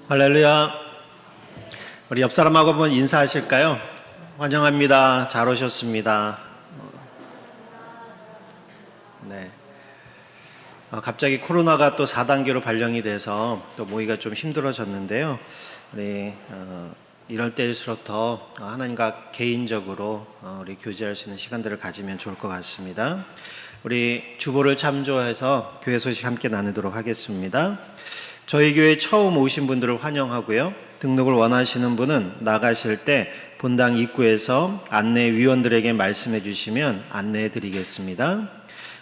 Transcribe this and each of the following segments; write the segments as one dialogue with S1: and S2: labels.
S1: 할렐루야. 우리 옆 사람하고 한번 인사하실까요? 환영합니다. 잘 오셨습니다. 네. 갑자기 코로나가 또 4단계로 발령이 돼서 또 모이기가 좀 힘들어졌는데요. 우리 이럴 때일수록 더 하나님과 개인적으로 우리 교제할 수 있는 시간들을 가지면 좋을 것 같습니다. 우리 주보를 참조해서 교회 소식 함께 나누도록 하겠습니다. 저희 교회 처음 오신 분들을 환영하고요. 등록을 원하시는 분은 나가실 때 본당 입구에서 안내위원들에게 말씀해 주시면 안내해 드리겠습니다.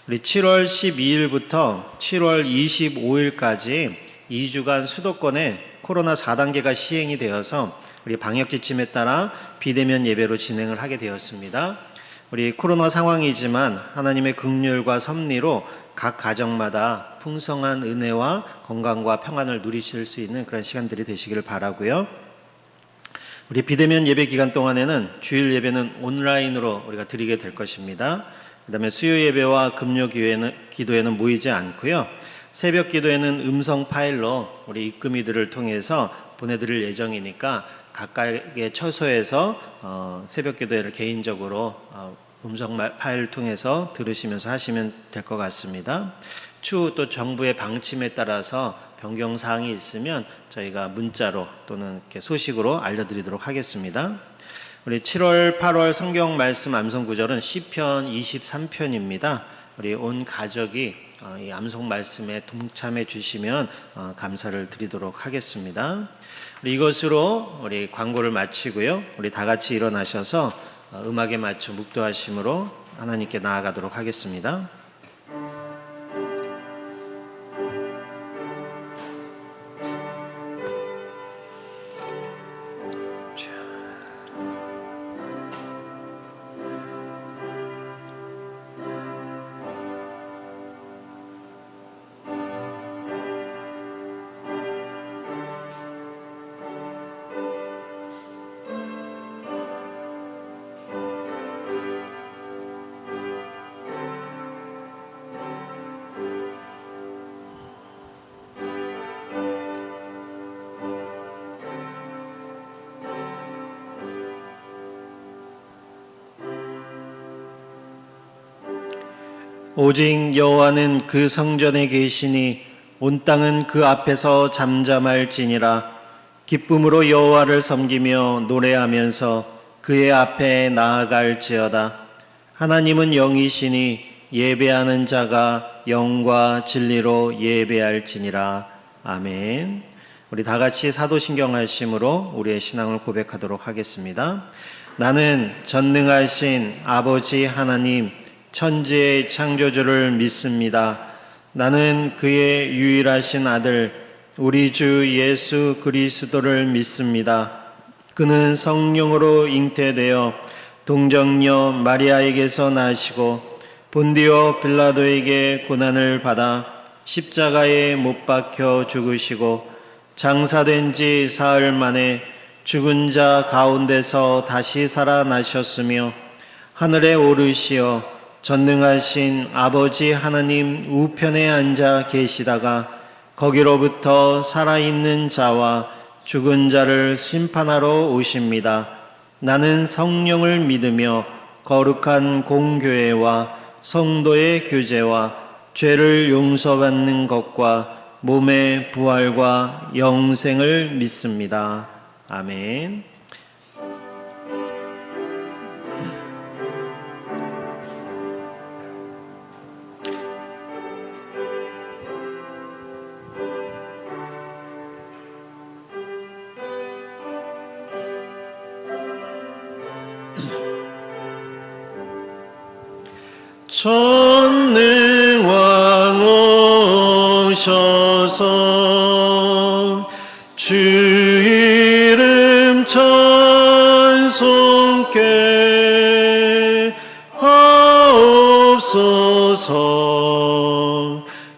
S1: 우리 7월 12일부터 7월 25일까지 2주간 수도권에 코로나 4단계가 시행이 되어서 우리 방역 지침에 따라 비대면 예배로 진행을 하게 되었습니다. 우리 코로나 상황이지만 하나님의 긍휼과 섭리로 각 가정마다 풍성한 은혜와 건강과 평안을 누리실 수 있는 그런 시간들이 되시기를 바라고요. 우리 비대면 예배 기간 동안에는 주일 예배는 온라인으로 우리가 드리게 될 것입니다. 그 다음에 수요 예배와 금요 기도에는 모이지 않고요. 새벽 기도에는 음성 파일로 우리 입금이들을 통해서 보내드릴 예정이니까 각각의 처소에서 새벽 기도회를 개인적으로 음성 파일 통해서 들으시면서 하시면 될 것 같습니다. 추후 또 정부의 방침에 따라서 변경 사항이 있으면 저희가 문자로 또는 이렇게 소식으로 알려드리도록 하겠습니다. 우리 7월, 8월 성경 말씀 암송 구절은 시편 23편입니다. 우리 온 가족이 이 암송 말씀에 동참해 주시면 감사를 드리도록 하겠습니다. 이것으로 우리 광고를 마치고요. 우리 다 같이 일어나셔서 음악에 맞춰 묵도하심으로 하나님께 나아가도록 하겠습니다. 오직 여호와는 그 성전에 계시니 온 땅은 그 앞에서 잠잠할지니라. 기쁨으로 여호와를 섬기며 노래하면서 그의 앞에 나아갈지어다. 하나님은 영이시니 예배하는 자가 영과 진리로 예배할지니라. 아멘. 우리 다 같이 사도신경 하심으로 우리의 신앙을 고백하도록 하겠습니다. 나는 전능하신 아버지 하나님 천지의 창조주를 믿습니다. 나는 그의 유일하신 아들 우리 주 예수 그리스도를 믿습니다. 그는 성령으로 잉태되어 동정녀 마리아에게서 나시고 본디오 빌라도에게 고난을 받아 십자가에 못 박혀 죽으시고 장사된 지 사흘 만에 죽은 자 가운데서 다시 살아나셨으며 하늘에 오르시어 전능하신 아버지 하나님 우편에 앉아 계시다가 거기로부터 살아있는 자와 죽은 자를 심판하러 오십니다. 나는 성령을 믿으며 거룩한 공교회와 성도의 교제와 죄를 용서받는 것과 몸의 부활과 영생을 믿습니다. 아멘. 전능왕 오셔서 주 이름 찬송케 하옵소서.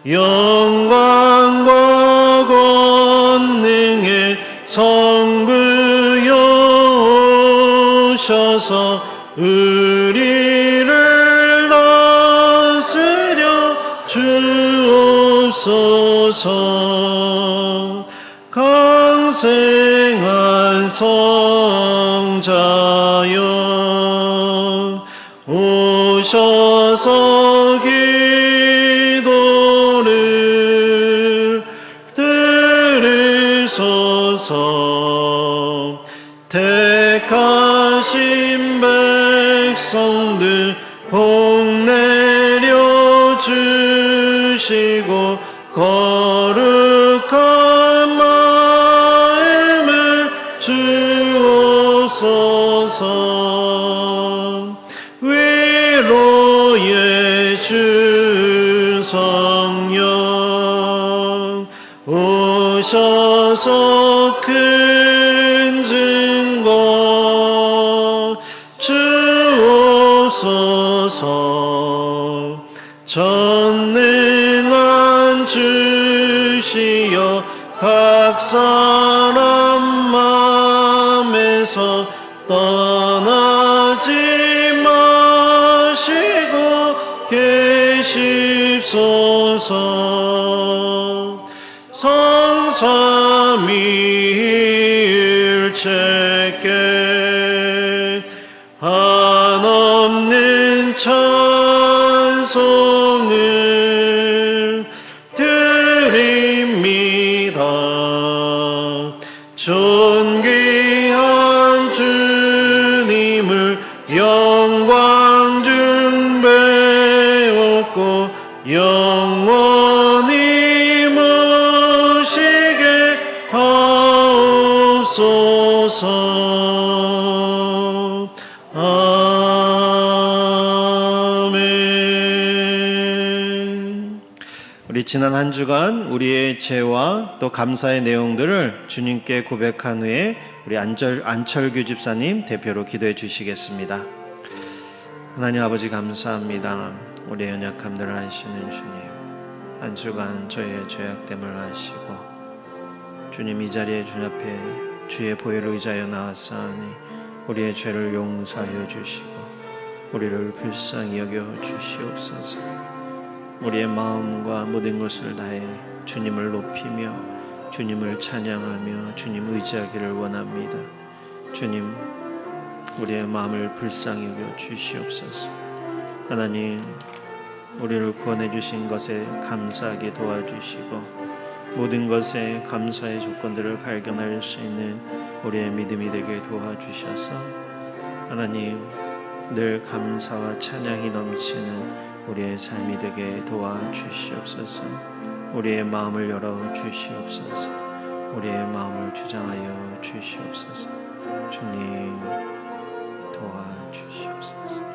S1: 영광과 권능의 성부여 오셔서 우리를 다스려 주옵소서. 강 장생한 성자여 오셔서 기도를 들으소서. 택하신 백성들 복 내려 주시고 거룩한 마음을 주옵소서. 위로의 주 성령 오셔서 큰 증거 주옵소서. 전능한 주시여 각 사람 마음에서 떠나지 마시고 계십소서. 성삼위일체께 한없는 찬송을 드립니다. 존귀한 주님을 영광 중 배웠고 영원히 모시게 하옵소서. 아멘. 우리 지난 한 주간 우리의 죄와 또 감사의 내용들을 주님께 고백한 후에 우리 안철규 집사님 대표로 기도해 주시겠습니다. 하나님 아버지 감사합니다. 우리의 연약함들을 아시는 주님, 한 주간 저희의 죄악됨을 아시고 주님 이 자리에 주님 앞에 주의 보혈을 의지하여 나왔사오니 우리의 죄를 용서하여 주시고 우리를 불쌍히 여겨 주시옵소서. 우리의 마음과 모든 것을 다해 주님을 높이며 주님을 찬양하며 주님 의지하기를 원합니다. 주님, 우리의 마음을 불쌍히 여겨 주시옵소서. 하나님, 우리를 구원해 주신 것에 감사하게 도와주시고 모든 것에 감사의 조건들을 발견할 수 있는 우리의 믿음이 되게 도와주셔서 하나님, 늘 감사와 찬양이 넘치는 우리의 삶이 되게 도와주시옵소서. 우리의 마음을 열어 주시옵소서. 우리의 마음을 주장하여 주시옵소서. 주님 도와주시옵소서.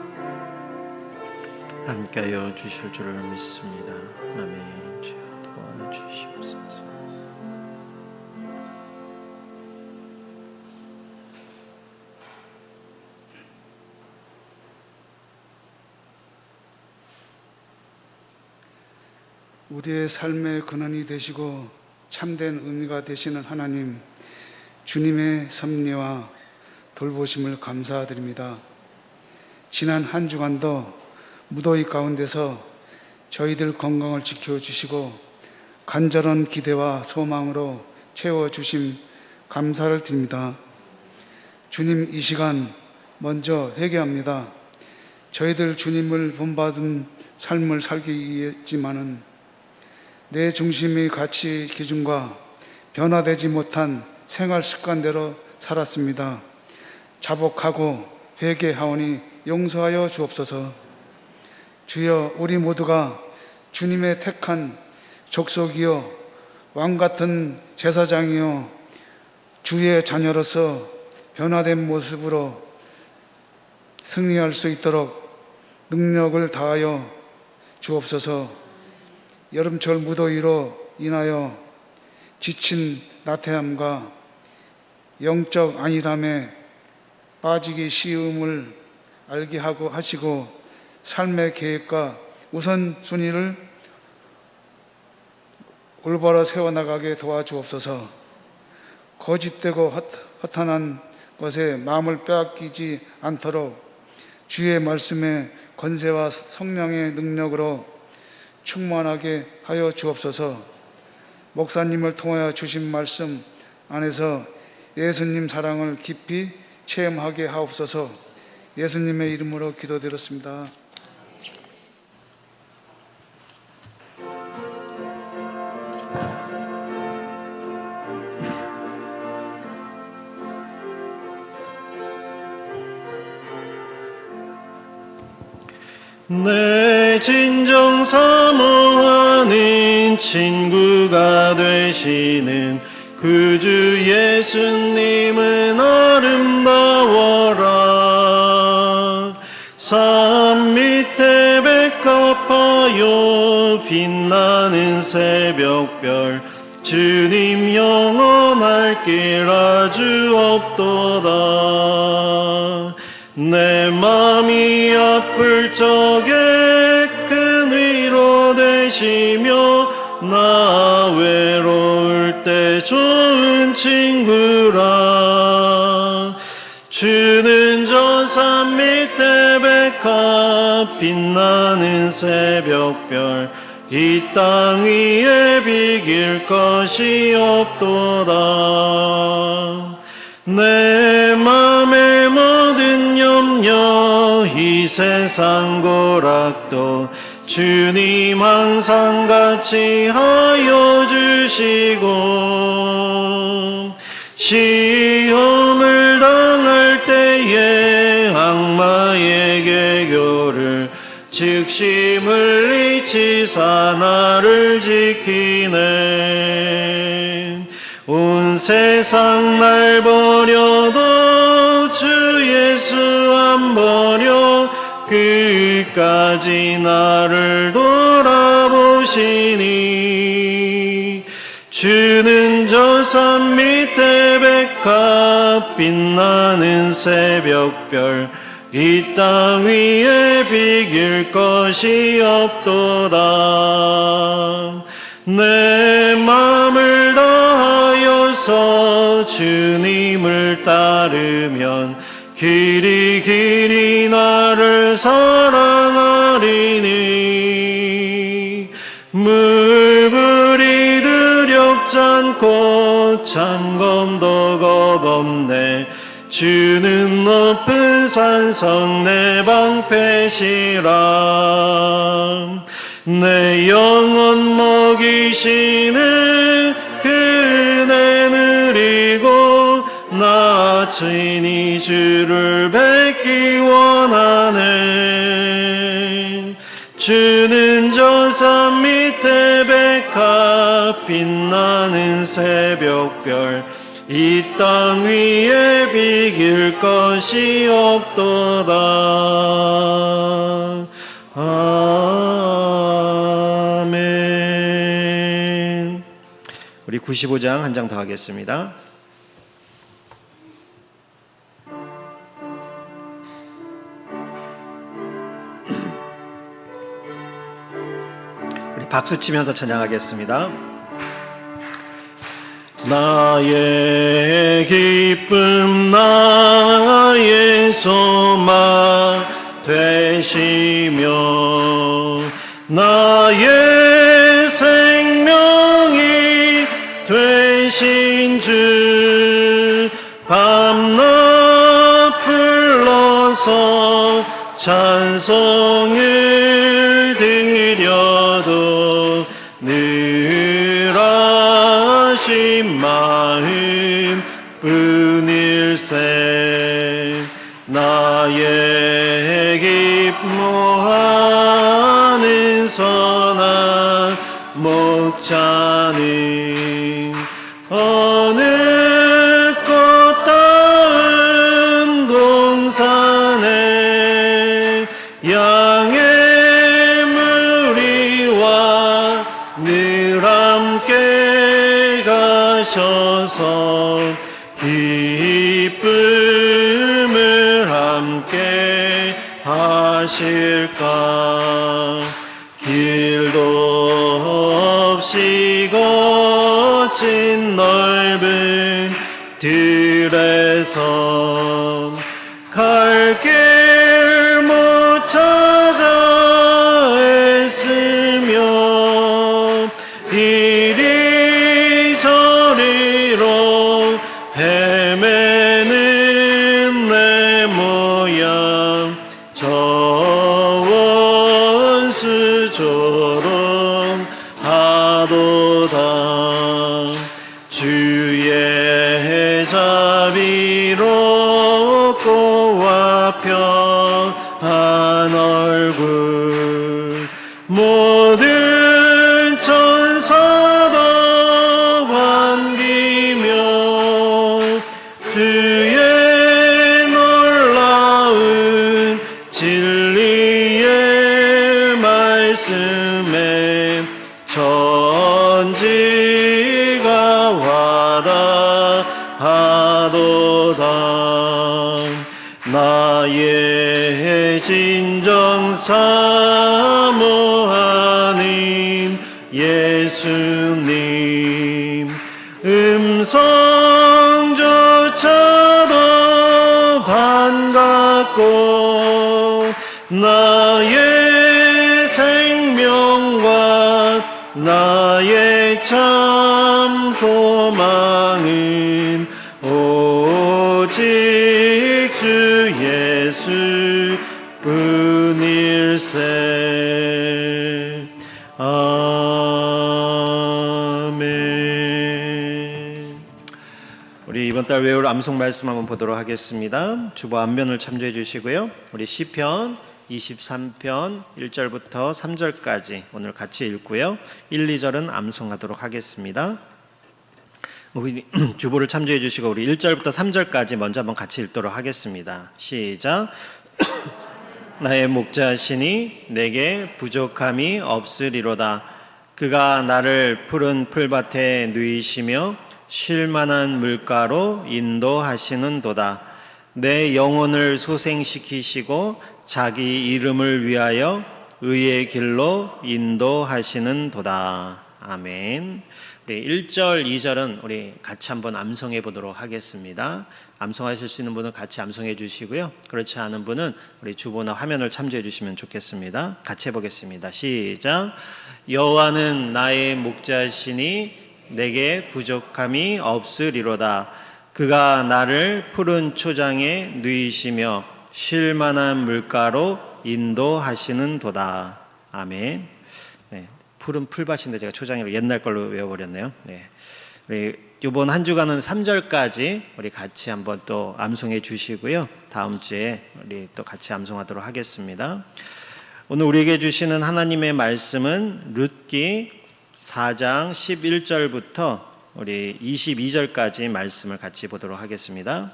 S1: 함께하여 주실 줄을 믿습니다. 아멘. 주여 도와주시옵소서.
S2: 우리의 삶의 근원이 되시고 참된 의미가 되시는 하나님, 주님의 섭리와 돌보심을 감사드립니다. 지난 한 주간도 무더위 가운데서 저희들 건강을 지켜주시고 간절한 기대와 소망으로 채워주심 감사를 드립니다. 주님, 이 시간 먼저 회개합니다. 저희들 주님을 본받은 삶을 살기 위해지만은 내 중심의 가치 기준과 변화되지 못한 생활 습관대로 살았습니다. 자복하고 회개하오니 용서하여 주옵소서. 주여, 우리 모두가 주님의 택한 족속이요 왕같은 제사장이요 주의 자녀로서 변화된 모습으로 승리할 수 있도록 능력을 다하여 주옵소서. 여름철 무더위로 인하여 지친 나태함과 영적 안일함에 빠지기 쉬움을 알게 하시고 삶의 계획과 우선순위를 올바로 세워나가게 도와주옵소서. 거짓되고 허탄한 것에 마음을 빼앗기지 않도록 주의 말씀의 권세와 성령의 능력으로 충만하게 하여 주옵소서. 목사님을 통하여 주신 말씀 안에서 예수님 사랑을 깊이 체험하게 하옵소서. 예수님의 이름으로 기도드렸습니다.
S1: 내 진정 사모하는 친구가 되시는 구주 예수님은 아름다워라. 산 밑에 백합하여 빛나는 새벽별, 주님 영원할 길 아주 없도다. 내 맘이 아플 적에 큰 위로 되시며 나 외로울 때 좋은 친구라. 주는 저 산 밑에 백합 빛나는 새벽별, 이 땅 위에 비길 것이 없도다. 내 맘의 모든 염려 이 세상 고락도 주님 항상 같이 하여 주시고, 시험을 당할 때에 악마의 계교를 즉시 물리치사 나를 지키네. 온 세상 날 버려도 주 예수 안 버려 끝까지 나를 돌아보시니. 주는 저 산 밑에 백합 빛나는 새벽별, 이 땅 위에 비길 것이 없도다. 내 맘을 다하여서 주님을 따르면 길이 길이 나를 사랑하리니. 물불이 두렵지 않고 창검도 겁없네. 주는 높은 산성 내 방패시라. 내 영혼 먹이시는 그 은혜 누리고 나 친히 주를 뵙기 원하네. 주는 저 산 밑에 백합 빛나는 새벽별, 이 땅 위에 비길 것이 없도다. 아멘. 우리 95장 한 장 더 하겠습니다. 우리 박수 치면서 찬양하겠습니다. 나의 기쁨 나의 소망 되시며 나의 생명이 되신 주, 밤낮 불러서 찬송을 드려도 늘 하신 마음 뿐일세. 나의 기뻐하는 선한 목자는 어느 꽃다운 동산에 양의 무리와 늘 함께 가셔서 기쁨을 함께 하실까. 길도 없이 거친 넓은 들에서 갈 길 못 찾아 애쓰며 이리저리로 하도다. 나의 진정 사모하는 예수님, 음성조차도 반갑고 나의 생명과 나의 참 소망은 오직 주 예수 뿐일세. 아멘. 우리 이번 달 외울 암송 말씀 한번 보도록 하겠습니다. 주보 앞면을 참조해 주시고요. 우리 시편 23편 1절부터 3절까지 오늘 같이 읽고요. 1, 2절은 암송하도록 하겠습니다. 우리 주보를 참조해 주시고 우리 1절부터 3절까지 먼저 한번 같이 읽도록 하겠습니다. 시작. 나의 목자시니 내게 부족함이 없으리로다. 그가 나를 푸른 풀밭에 누이시며 쉴만한 물가로 인도하시는도다. 내 영혼을 소생시키시고 자기 이름을 위하여 의의 길로 인도하시는도다. 아멘. 우리 1절, 2절은 우리 같이 한번 암송해 보도록 하겠습니다. 암송하실 수 있는 분은 같이 암송해 주시고요. 그렇지 않은 분은 우리 주보나 화면을 참조해 주시면 좋겠습니다. 같이 해보겠습니다. 시작. 여호와는 나의 목자시니 내게 부족함이 없으리로다. 그가 나를 푸른 초장에 누이시며 쉴만한 물가로 인도하시는도다. 아멘. 네, 푸른 풀밭인데 제가 초장이로 옛날 걸로 외워버렸네요. 네, 우리 이번 한 주간은 3절까지 우리 같이 한번 또 암송해 주시고요. 다음 주에 우리 또 같이 암송하도록 하겠습니다. 오늘 우리에게 주시는 하나님의 말씀은 룻기 4장 11절부터 우리 22절까지 말씀을 같이 보도록 하겠습니다.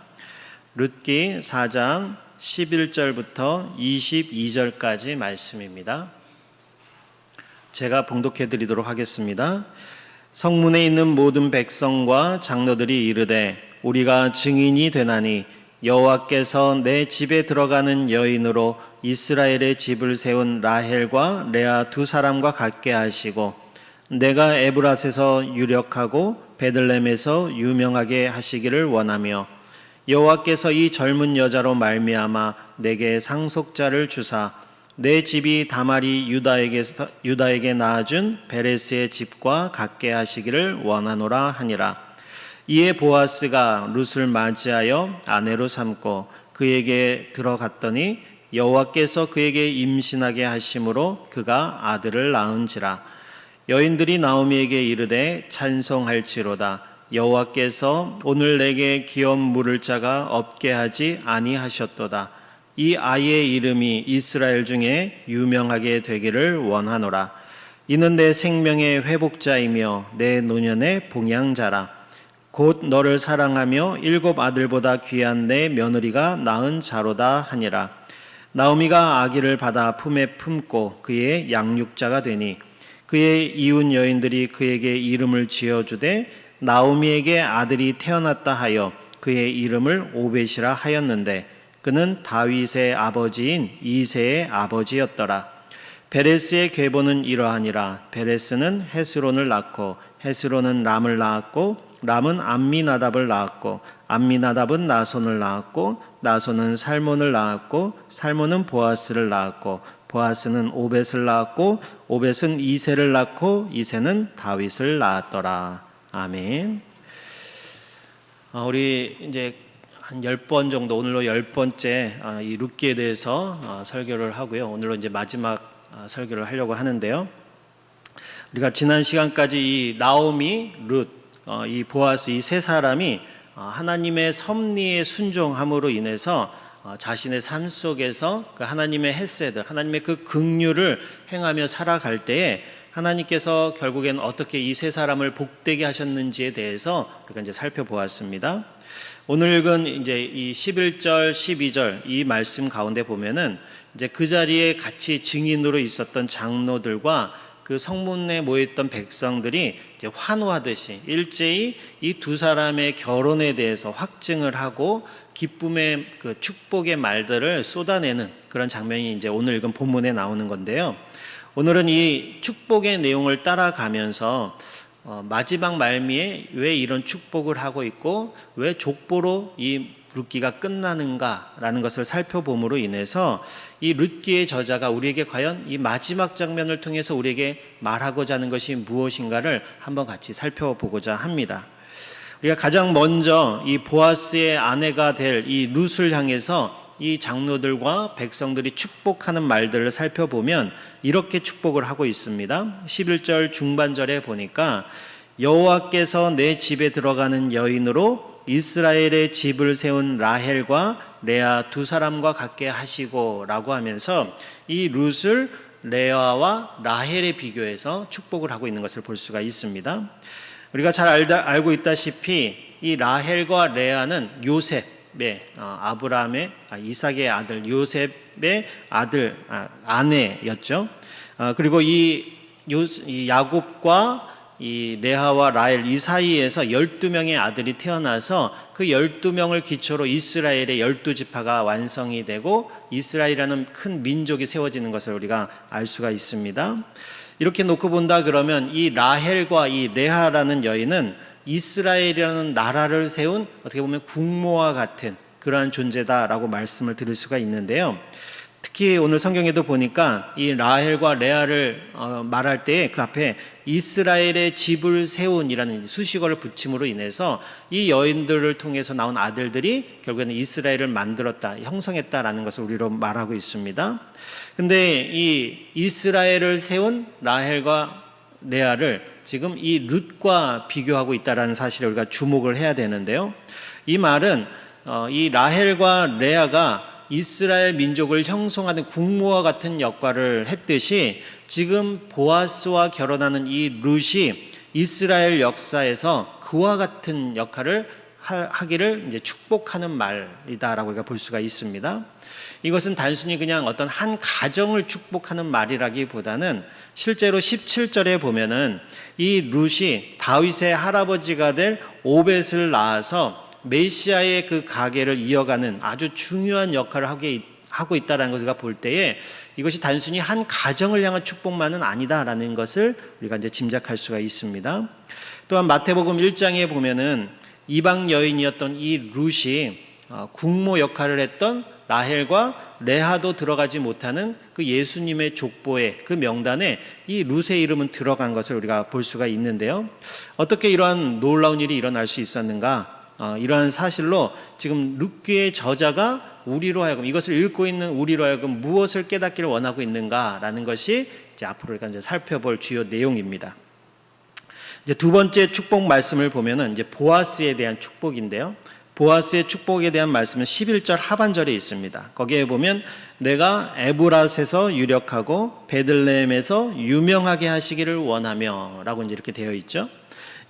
S1: 룻기 4장 11절부터 22절까지 말씀입니다. 제가 봉독해 드리도록 하겠습니다. 성문에 있는 모든 백성과 장로들이 이르되 우리가 증인이 되나니 여호와께서 내 집에 들어가는 여인으로 이스라엘의 집을 세운 라헬과 레아 두 사람과 같게 하시고 내가 에브랏에서 유력하고 베들레헴에서 유명하게 하시기를 원하며 여호와께서 이 젊은 여자로 말미암아 내게 상속자를 주사 내 집이 다말이 유다에게 낳아준 베레스의 집과 같게 하시기를 원하노라 하니라. 이에 보아스가 룻을 맞이하여 아내로 삼고 그에게 들어갔더니 여호와께서 그에게 임신하게 하심으로 그가 아들을 낳은지라. 여인들이 나오미에게 이르되 찬송할지로다. 여호와께서 오늘 내게 기업 물을 자가 없게 하지 아니하셨도다. 이 아이의 이름이 이스라엘 중에 유명하게 되기를 원하노라. 이는 내 생명의 회복자이며 내 노년의 봉양자라. 곧 너를 사랑하며 7 아들보다 귀한 내 며느리가 낳은 자로다 하니라. 나오미가 아기를 받아 품에 품고 그의 양육자가 되니 그의 이웃 여인들이 그에게 이름을 지어주되 나오미에게 아들이 태어났다 하여 그의 이름을 오벳이라 하였는데 그는 다윗의 아버지인 이새의 아버지였더라. 베레스의 계보는 이러하니라. 베레스는 헤스론을 낳고 헤스론은 람을 낳았고 람은 암미나답을 낳았고 암미나답은 나손을 낳았고 나손은 살몬을 낳았고 살몬은 보아스를 낳았고 보아스는 오벳을 낳았고 오벳은 이새를 낳고 이새는 다윗을 낳았더라. 아멘. 우리 이제 한 10번 정도 오늘로 10번째 이 룻기에 대해서 설교를 하고요. 오늘로 이제 마지막 설교를 하려고 하는데요. 우리가 지난 시간까지 이 나오미, 룻, 이 보아스 이 세 사람이 하나님의 섭리에 순종함으로 인해서 자신의 삶 속에서 그 하나님의 헤세드, 하나님의 그 긍휼을 행하며 살아갈 때에 하나님께서 결국엔 어떻게 이 세 사람을 복되게 하셨는지에 대해서 우리가 이제 살펴보았습니다. 오늘 읽은 이제 이 11절, 12절 이 말씀 가운데 보면은 이제 그 자리에 같이 증인으로 있었던 장로들과 그 성문에 모여있던 백성들이 이제 환호하듯이 일제히 이 두 사람의 결혼에 대해서 확증을 하고 기쁨의 그 축복의 말들을 쏟아내는 그런 장면이 이제 오늘 읽은 본문에 나오는 건데요. 오늘은 이 축복의 내용을 따라가면서 마지막 말미에 왜 이런 축복을 하고 있고 왜 족보로 이 룻기가 끝나는가라는 것을 살펴봄으로 인해서 이 룻기의 저자가 우리에게 과연 이 마지막 장면을 통해서 우리에게 말하고자 하는 것이 무엇인가를 한번 같이 살펴보고자 합니다. 우리가 가장 먼저 이 보아스의 아내가 될 이 룻을 향해서 이 장로들과 백성들이 축복하는 말들을 살펴보면 이렇게 축복을 하고 있습니다. 11절 중반절에 보니까 여호와께서 내 집에 들어가는 여인으로 이스라엘의 집을 세운 라헬과 레아 두 사람과 같게 하시고 라고 하면서 이 룻을 레아와 라헬에 비교해서 축복을 하고 있는 것을 볼 수가 있습니다. 우리가 잘 알고 있다시피 이 라헬과 레아는 요셉의 아브라함의 이삭의 아들 요셉의 아내였죠. 그리고 이 야곱과 이 레아와 라헬 이 사이에서 12명의 아들이 태어나서 그 12명을 기초로 이스라엘의 12지파가 완성이 되고 이스라엘이라는 큰 민족이 세워지는 것을 우리가 알 수가 있습니다. 이렇게 놓고 본다 그러면 이 라헬과 이 레아라는 여인은 이스라엘이라는 나라를 세운 어떻게 보면 국모와 같은 그러한 존재다라고 말씀을 드릴 수가 있는데요. 특히 오늘 성경에도 보니까 이 라헬과 레아를 말할 때 그 앞에 이스라엘의 집을 세운이라는 수식어를 붙임으로 인해서 이 여인들을 통해서 나온 아들들이 결국에는 이스라엘을 만들었다, 형성했다라는 것을 우리로 말하고 있습니다. 근데 이 이스라엘을 세운 라헬과 레아를 지금 이 룻과 비교하고 있다라는 사실에 우리가 주목을 해야 되는데요. 이 말은 이 라헬과 레아가 이스라엘 민족을 형성하는 국모와 같은 역할을 했듯이 지금 보아스와 결혼하는 이 룻이 이스라엘 역사에서 그와 같은 역할을 하기를 이제 축복하는 말이다라고 우리가 볼 수가 있습니다. 이것은 단순히 그냥 어떤 한 가정을 축복하는 말이라기보다는 실제로 17절에 보면은 이 룻이 다윗의 할아버지가 될 오벳을 낳아서 메시아의 그 가계를 이어가는 아주 중요한 역할을 하고 있다는 것을 우리가 볼 때에 이것이 단순히 한 가정을 향한 축복만은 아니다라는 것을 우리가 이제 짐작할 수가 있습니다. 또한 마태복음 1장에 보면은 이방 여인이었던 이 룻이 국모 역할을 했던 라헬과 레아도 들어가지 못하는 그 예수님의 족보에 그 명단에 이 룻의 이름은 들어간 것을 우리가 볼 수가 있는데요. 어떻게 이러한 놀라운 일이 일어날 수 있었는가? 이러한 사실로 지금 룻기의 저자가 우리로 하여금 이것을 읽고 있는 우리로 하여금 무엇을 깨닫기를 원하고 있는가라는 것이 이제 앞으로 우리가 이제 살펴볼 주요 내용입니다. 이제 두 번째 축복 말씀을 보면은 이제 보아스에 대한 축복인데요. 보아스의 축복에 대한 말씀은 11절 하반절에 있습니다. 거기에 보면 내가 에브랏에서 유력하고 베들레헴에서 유명하게 하시기를 원하며 라고 이제 이렇게 되어 있죠.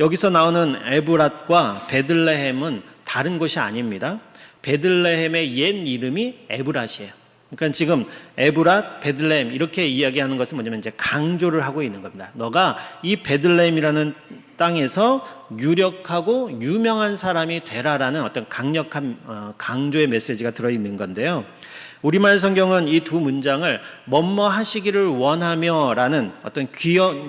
S1: 여기서 나오는 에브랏과 베들레헴은 다른 곳이 아닙니다. 베들레헴의 옛 이름이 에브랏이에요. 그러니까 지금 에브랏, 베들레헴 이렇게 이야기하는 것은 뭐냐면 이제 강조를 하고 있는 겁니다. 너가 이 베들레헴이라는 땅에서 유력하고 유명한 사람이 되라라는 어떤 강력한 강조의 메시지가 들어있는 건데요. 우리말 성경은 이 두 문장을 뭐뭐 하시기를 원하며라는 어떤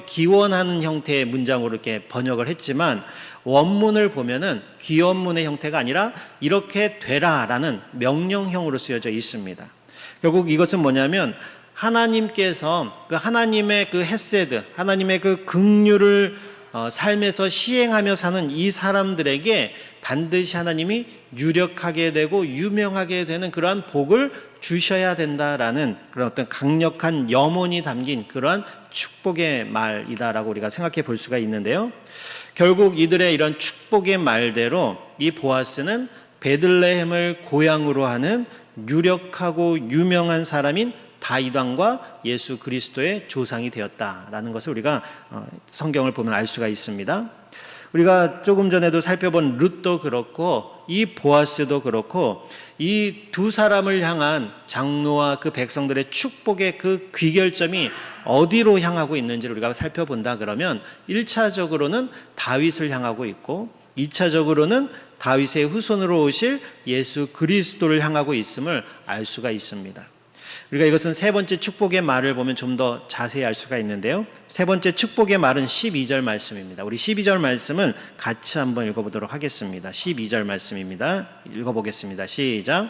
S1: 기원하는 형태의 문장으로 이렇게 번역을 했지만 원문을 보면은 기원문의 형태가 아니라 이렇게 되라라는 명령형으로 쓰여져 있습니다. 결국 이것은 뭐냐면 하나님께서 그 하나님의 그 헤세드, 하나님의 그 긍휼을 삶에서 시행하며 사는 이 사람들에게 반드시 하나님이 유력하게 되고 유명하게 되는 그러한 복을 주셔야 된다라는 그런 어떤 강력한 염원이 담긴 그러한 축복의 말이다라고 우리가 생각해 볼 수가 있는데요. 결국 이들의 이런 축복의 말대로 이 보아스는 베들레헴을 고향으로 하는 유력하고 유명한 사람인 다윗 왕과 예수 그리스도의 조상이 되었다라는 것을 우리가 성경을 보면 알 수가 있습니다. 우리가 조금 전에도 살펴본 룻도 그렇고 이 보아스도 그렇고 이 두 사람을 향한 장로와 그 백성들의 축복의 그 귀결점이 어디로 향하고 있는지를 우리가 살펴본다 그러면 1차적으로는 다윗을 향하고 있고 2차적으로는 다윗의 후손으로 오실 예수 그리스도를 향하고 있음을 알 수가 있습니다. 우리가 이것은 세 번째 축복의 말을 보면 좀 더 자세히 알 수가 있는데요. 세 번째 축복의 말은 12절 말씀입니다. 우리 12절 말씀은 같이 한번 읽어보도록 하겠습니다. 12절 말씀입니다. 읽어보겠습니다. 시작.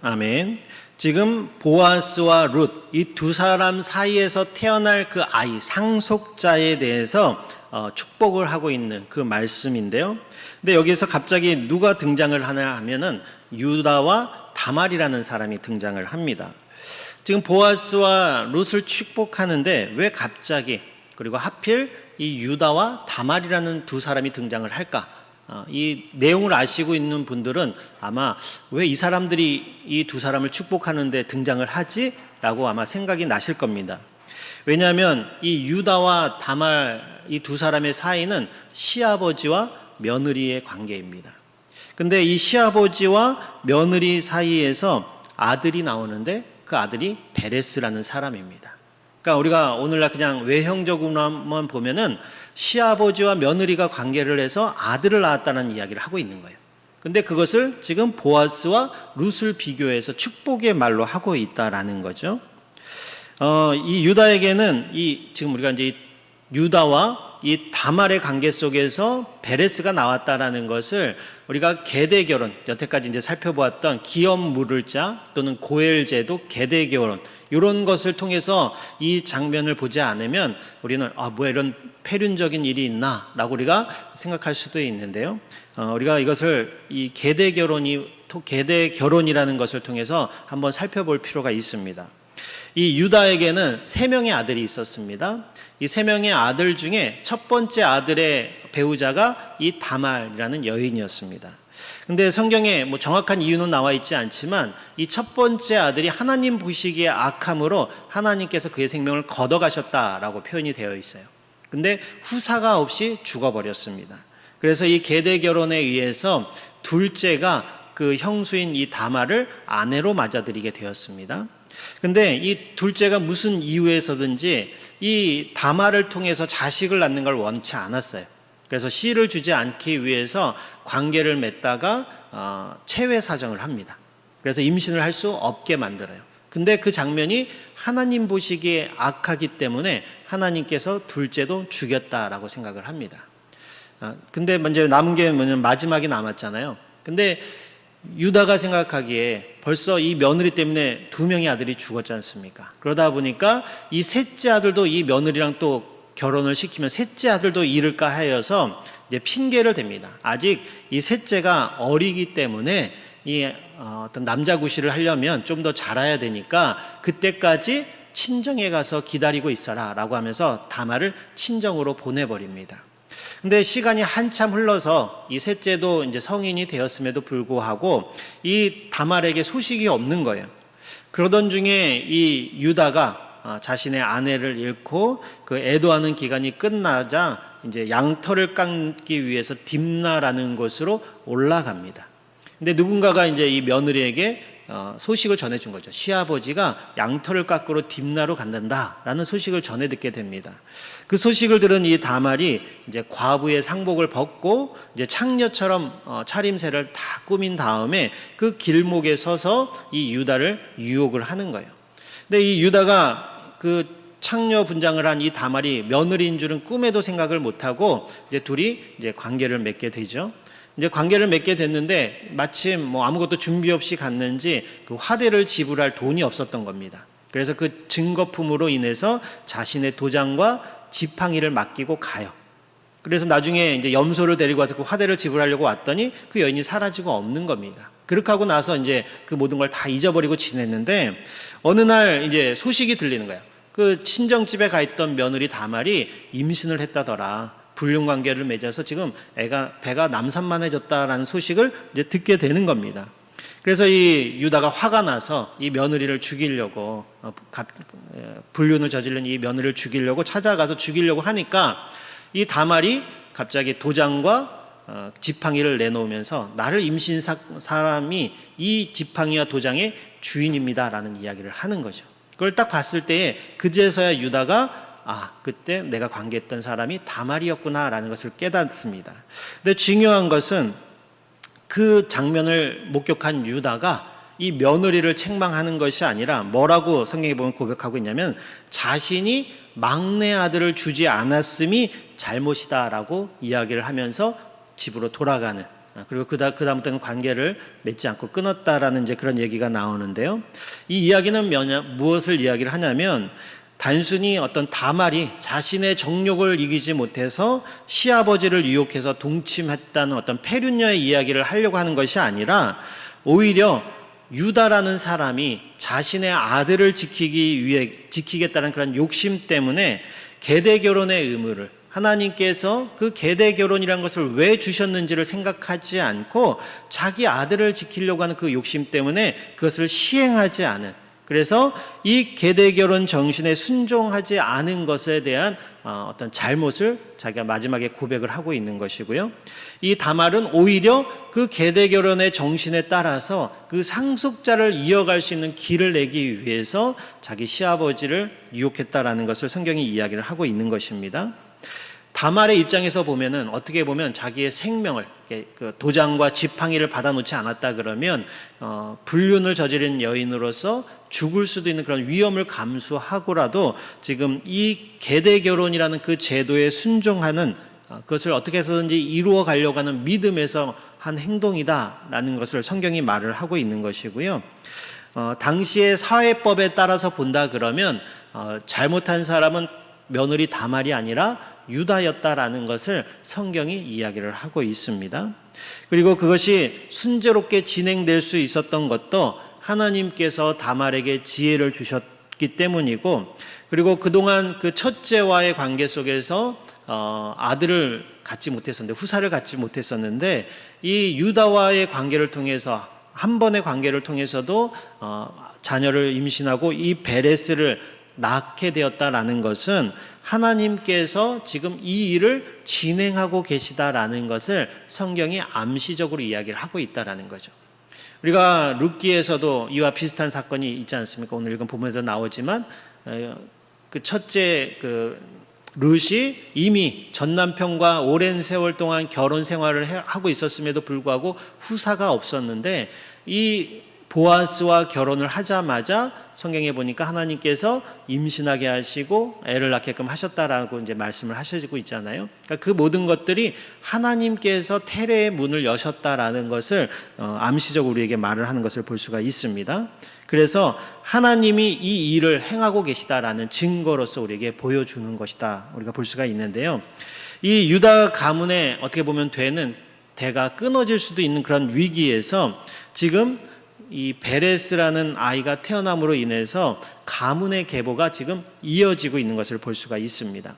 S1: 아멘. 지금 보아스와 룻 이 두 사람 사이에서 태어날 그 아이 상속자에 대해서 축복을 하고 있는 그 말씀인데요. 근데 여기서 갑자기 누가 등장을 하냐 하면은 유다와 다말이라는 사람이 등장을 합니다. 지금 보아스와 룻을 축복하는데 왜 갑자기 그리고 하필 이 유다와 다말이라는 두 사람이 등장을 할까? 이 내용을 아시고 있는 분들은 아마 왜 이 사람들이 이 두 사람을 축복하는데 등장을 하지? 라고 아마 생각이 나실 겁니다. 왜냐하면 이 유다와 다말 이 두 사람의 사이는 시아버지와 며느리의 관계입니다. 근데 이 시아버지와 며느리 사이에서 아들이 나오는데 그 아들이 베레스라는 사람입니다. 그러니까 우리가 오늘날 그냥 외형적으로만 보면은 시아버지와 며느리가 관계를 해서 아들을 낳았다는 이야기를 하고 있는 거예요. 근데 그것을 지금 보아스와 룻을 비교해서 축복의 말로 하고 있다라는 거죠. 이 유다에게는 지금 우리가 이제 유다와 이 다말의 관계 속에서 베레스가 나왔다라는 것을 우리가 계대 결혼, 여태까지 이제 살펴보았던 기업 물을 자 또는 고엘제도 계대 결혼 이런 것을 통해서 이 장면을 보지 않으면 우리는 뭐 이런 폐륜적인 일이 있나라고 우리가 생각할 수도 있는데요. 우리가 이것을 이 계대 결혼이라는 것을 통해서 한번 살펴볼 필요가 있습니다. 이 유다에게는 3명의 아들이 있었습니다. 이 3명의 아들 중에 첫 번째 아들의 배우자가 이 다말이라는 여인이었습니다. 근데 성경에 뭐 정확한 이유는 나와 있지 않지만 이 첫 번째 아들이 하나님 보시기에 악함으로 하나님께서 그의 생명을 걷어가셨다라고 표현이 되어 있어요. 근데 후사가 없이 죽어버렸습니다. 그래서 이 계대 결혼에 의해서 둘째가 그 형수인 이 다말을 아내로 맞아들이게 되었습니다. 근데 이 둘째가 무슨 이유에서든지 이 다말을 통해서 자식을 낳는 걸 원치 않았어요. 그래서 씨를 주지 않기 위해서 관계를 맺다가 체외 사정을 합니다. 그래서 임신을 할 수 없게 만들어요. 근데 그 장면이 하나님 보시기에 악하기 때문에 하나님께서 둘째도 죽였다라고 생각을 합니다. 근데 먼저 남은 게 뭐냐면 마지막이 남았잖아요. 근데 유다가 생각하기에 벌써 이 며느리 때문에 2명의 아들이 죽었지 않습니까? 그러다 보니까 이 셋째 아들도 이 며느리랑 또 결혼을 시키면 셋째 아들도 잃을까 하여서 이제 핑계를 댑니다. 아직 이 셋째가 어리기 때문에 이 어떤 남자 구실을 하려면 좀 더 자라야 되니까 그때까지 친정에 가서 기다리고 있어라라고 하면서 다말을 친정으로 보내버립니다. 근데 시간이 한참 흘러서 이 셋째도 이제 성인이 되었음에도 불구하고 이 다말에게 소식이 없는 거예요. 그러던 중에 이 유다가 자신의 아내를 잃고 그 애도하는 기간이 끝나자 이제 양털을 깎기 위해서 딥나라는 곳으로 올라갑니다. 근데 누군가가 이제 이 며느리에게 소식을 전해준 거죠. 시아버지가 양털을 깎으러 딥나로 간단다라는 소식을 전해 듣게 됩니다. 그 소식을 들은 이 다말이 이제 과부의 상복을 벗고 이제 창녀처럼 차림새를 다 꾸민 다음에 그 길목에 서서 이 유다를 유혹을 하는 거예요. 근데 이 유다가 그 창녀 분장을 한 이 다말이 며느리인 줄은 꿈에도 생각을 못하고 이제 둘이 이제 관계를 맺게 되죠. 이제 관계를 맺게 됐는데 마침 뭐 아무것도 준비 없이 갔는지 그 화대를 지불할 돈이 없었던 겁니다. 그래서 그 증거품으로 인해서 자신의 도장과 지팡이를 맡기고 가요. 그래서 나중에 이제 염소를 데리고 와서 그 화대를 지불하려고 왔더니 그 여인이 사라지고 없는 겁니다. 그렇게 하고 나서 이제 그 모든 걸 다 잊어버리고 지냈는데 어느 날 이제 소식이 들리는 거예요. 그 친정집에 가 있던 며느리 다말이 임신을 했다더라. 불륜 관계를 맺어서 지금 배가 남산만해졌다라는 소식을 이제 듣게 되는 겁니다. 그래서 이 유다가 화가 나서 이 며느리를 죽이려고 불륜을 저지른 이 며느리를 죽이려고 찾아가서 죽이려고 하니까 이 다말이 갑자기 도장과 지팡이를 내놓으면서 나를 임신한 사람이 이 지팡이와 도장의 주인입니다라는 이야기를 하는 거죠. 그걸 딱 봤을 때에 그제서야 유다가 그때 내가 관계했던 사람이 다말이었구나라는 것을 깨닫습니다. 근데 중요한 것은 그 장면을 목격한 유다가 이 며느리를 책망하는 것이 아니라 뭐라고 성경에 보면 고백하고 있냐면 자신이 막내 아들을 주지 않았음이 잘못이다라고 이야기를 하면서 집으로 돌아가는, 그리고 그다음부터는 관계를 맺지 않고 끊었다라는 이제 그런 얘기가 나오는데요. 이 이야기는 무엇을 이야기를 하냐면 단순히 어떤 다말이 자신의 정욕을 이기지 못해서 시아버지를 유혹해서 동침했다는 어떤 패륜녀의 이야기를 하려고 하는 것이 아니라 오히려 유다라는 사람이 자신의 아들을 지키겠다는 그런 욕심 때문에 계대 결혼의 의무를 하나님께서 그 계대 결혼이라는 것을 왜 주셨는지를 생각하지 않고 자기 아들을 지키려고 하는 그 욕심 때문에 그것을 시행하지 않은, 그래서 이 계대 결혼 정신에 순종하지 않은 것에 대한 어떤 잘못을 자기가 마지막에 고백을 하고 있는 것이고요. 이 다말은 오히려 그 계대 결혼의 정신에 따라서 그 상속자를 이어갈 수 있는 길을 내기 위해서 자기 시아버지를 유혹했다라는 것을 성경이 이야기를 하고 있는 것입니다. 다말의 입장에서 보면은 어떻게 보면 자기의 생명을, 그 도장과 지팡이를 받아놓지 않았다 그러면 불륜을 저지른 여인으로서 죽을 수도 있는 그런 위험을 감수하고라도 지금 이 계대 결혼이라는 그 제도에 순종하는, 그것을 어떻게 해서든지 이루어 가려고 하는 믿음에서 한 행동이다라는 것을 성경이 말을 하고 있는 것이고요. 당시의 사회법에 따라서 본다 그러면 잘못한 사람은 며느리 다말이 아니라 유다였다라는 것을 성경이 이야기를 하고 있습니다. 그리고 그것이 순조롭게 진행될 수 있었던 것도 하나님께서 다말에게 지혜를 주셨기 때문이고, 그리고 그동안 그 첫째와의 관계 속에서 아들을 갖지 못했었는데, 후사를 갖지 못했었는데, 이 유다와의 관계를 통해서, 한 번의 관계를 통해서도 자녀를 임신하고 이 베레스를 낳게 되었다라는 것은 하나님께서 지금 이 일을 진행하고 계시다라는 것을 성경이 암시적으로 이야기를 하고 있다라는 거죠. 우리가 룻기에서도 이와 비슷한 사건이 있지 않습니까? 오늘 읽은 본문에서 나오지만 그 첫째 룻이 이미 전 남편과 오랜 세월 동안 결혼 생활을 하고 있었음에도 불구하고 후사가 없었는데, 이 보아스와 결혼을 하자마자 성경에 보니까 하나님께서 임신하게 하시고 애를 낳게끔 하셨다라고 이제 말씀을 하시고 있잖아요. 그러니까 그 모든 것들이 하나님께서 태래의 문을 여셨다라는 것을 암시적으로 우리에게 말을 하는 것을 볼 수가 있습니다. 그래서 하나님이 이 일을 행하고 계시다라는 증거로서 우리에게 보여주는 것이다, 우리가 볼 수가 있는데요. 이 유다 가문에 어떻게 보면 되는 대가 끊어질 수도 있는 그런 위기에서 지금 이 베레스라는 아이가 태어남으로 인해서 가문의 계보가 지금 이어지고 있는 것을 볼 수가 있습니다.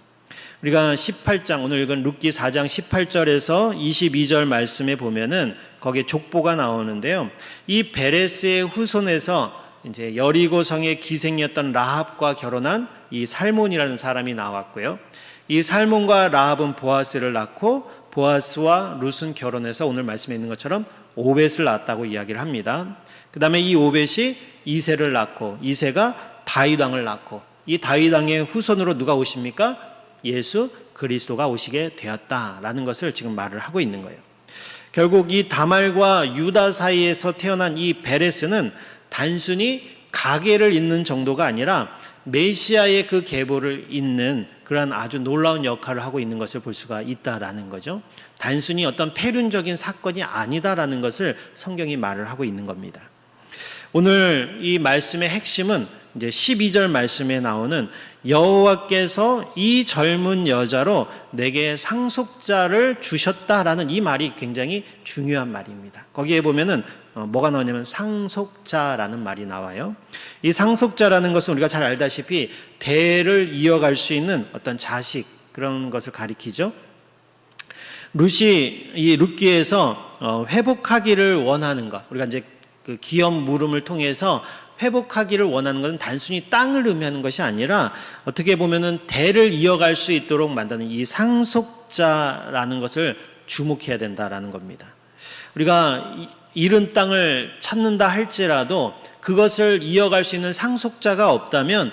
S1: 우리가 18장, 오늘 읽은 룻기 4장 18절에서 22절 말씀에 보면은 거기에 족보가 나오는데요. 이 베레스의 후손에서 이제 여리고 성의 기생이었던 라합과 결혼한 이 살몬이라는 사람이 나왔고요. 이 살몬과 라합은 보아스를 낳고 보아스와 룻은 결혼해서 오늘 말씀에 있는 것처럼 오벳을 낳았다고 이야기를 합니다. 그 다음에 이 오벳이 이새를 낳고 이새가 다윗 왕을 낳고 이 다윗 왕의 후손으로 누가 오십니까? 예수 그리스도가 오시게 되었다라는 것을 지금 말을 하고 있는 거예요. 결국 이 다말과 유다 사이에서 태어난 이 베레스는 단순히 가계를 잇는 정도가 아니라 메시아의 그 계보를 잇는 그러한 아주 놀라운 역할을 하고 있는 것을 볼 수가 있다라는 거죠. 단순히 어떤 패륜적인 사건이 아니다라는 것을 성경이 말을 하고 있는 겁니다. 오늘 이 말씀의 핵심은 이제 12절 말씀에 나오는 여호와께서 이 젊은 여자로 내게 상속자를 주셨다라는 이 말이 굉장히 중요한 말입니다. 거기에 보면은 뭐가 나오냐면 상속자라는 말이 나와요. 이 상속자라는 것은 우리가 잘 알다시피 대를 이어갈 수 있는 어떤 자식, 그런 것을 가리키죠. 룻이 이 룻기에서 회복하기를 원하는 것, 우리가 이제 그 기업 물음을 통해서 회복하기를 원하는 것은 단순히 땅을 의미하는 것이 아니라 어떻게 보면은 대를 이어갈 수 있도록 만드는 이 상속자라는 것을 주목해야 된다라는 겁니다. 우리가 잃은 땅을 찾는다 할지라도 그것을 이어갈 수 있는 상속자가 없다면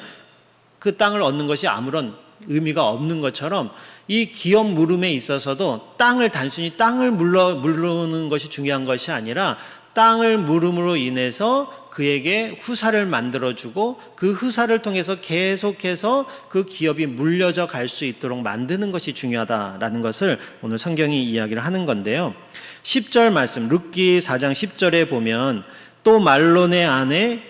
S1: 그 땅을 얻는 것이 아무런 의미가 없는 것처럼 이 기업 물음에 있어서도 단순히 땅을 물르는 것이 중요한 것이 아니라 땅을 물음으로 인해서 그에게 후사를 만들어주고 그 후사를 통해서 계속해서 그 기업이 물려져 갈 수 있도록 만드는 것이 중요하다라는 것을 오늘 성경이 이야기를 하는 건데요. 10절 말씀, 룻기 4장 10절에 보면 또 말론의 아내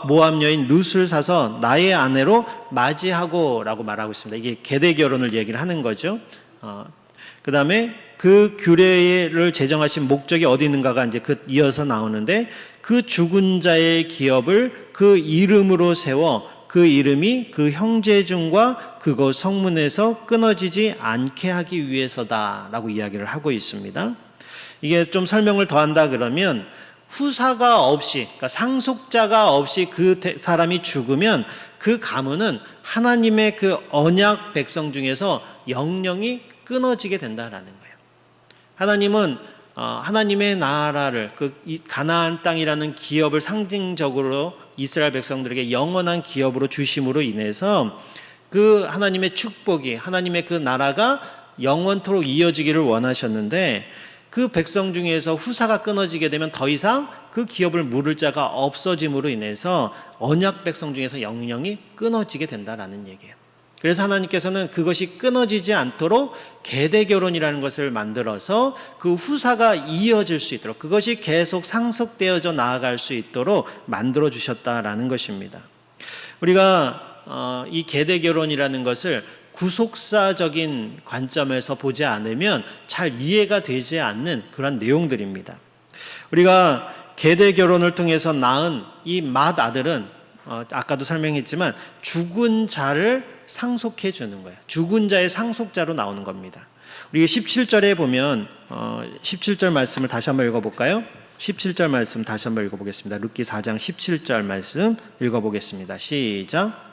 S1: 모압 여인 룻을 사서 나의 아내로 맞이하고 라고 말하고 있습니다. 이게 계대 결혼을 얘기를 하는 거죠. 그 다음에 그 규례를 제정하신 목적이 어디 있는가가 이제 이어서 나오는데 그 죽은 자의 기업을 그 이름으로 세워 그 이름이 그 형제중과 그곳 성문에서 끊어지지 않게 하기 위해서다라고 이야기를 하고 있습니다. 이게 좀 설명을 더한다 그러면 후사가 없이, 그러니까 상속자가 없이 그 사람이 죽으면 그 가문은 하나님의 그 언약 백성 중에서 영영이 끊어지게 된다라는 거예요. 하나님은 하나님의 나라를 이 가나안 땅이라는 기업을 상징적으로 이스라엘 백성들에게 영원한 기업으로 주심으로 인해서 그 하나님의 축복이 하나님의 그 나라가 영원토록 이어지기를 원하셨는데 그 백성 중에서 후사가 끊어지게 되면 더 이상 그 기업을 물을 자가 없어짐으로 인해서 언약 백성 중에서 영영이 끊어지게 된다라는 얘기예요. 그래서 하나님께서는 그것이 끊어지지 않도록 계대 결혼이라는 것을 만들어서 그 후사가 이어질 수 있도록 그것이 계속 상속되어져 나아갈 수 있도록 만들어 주셨다라는 것입니다. 우리가 이 계대 결혼이라는 것을 구속사적인 관점에서 보지 않으면 잘 이해가 되지 않는 그런 내용들입니다. 우리가 계대 결혼을 통해서 낳은 이 맏아들은 아까도 설명했지만 죽은 자를 상속해 주는 거예요. 죽은 자의 상속자로 나오는 겁니다. 우리 17절에 보면 17절 말씀을 다시 한번 읽어볼까요? 17절 말씀 다시 한번 읽어보겠습니다. 룻기 4장 17절 말씀 읽어보겠습니다. 시작.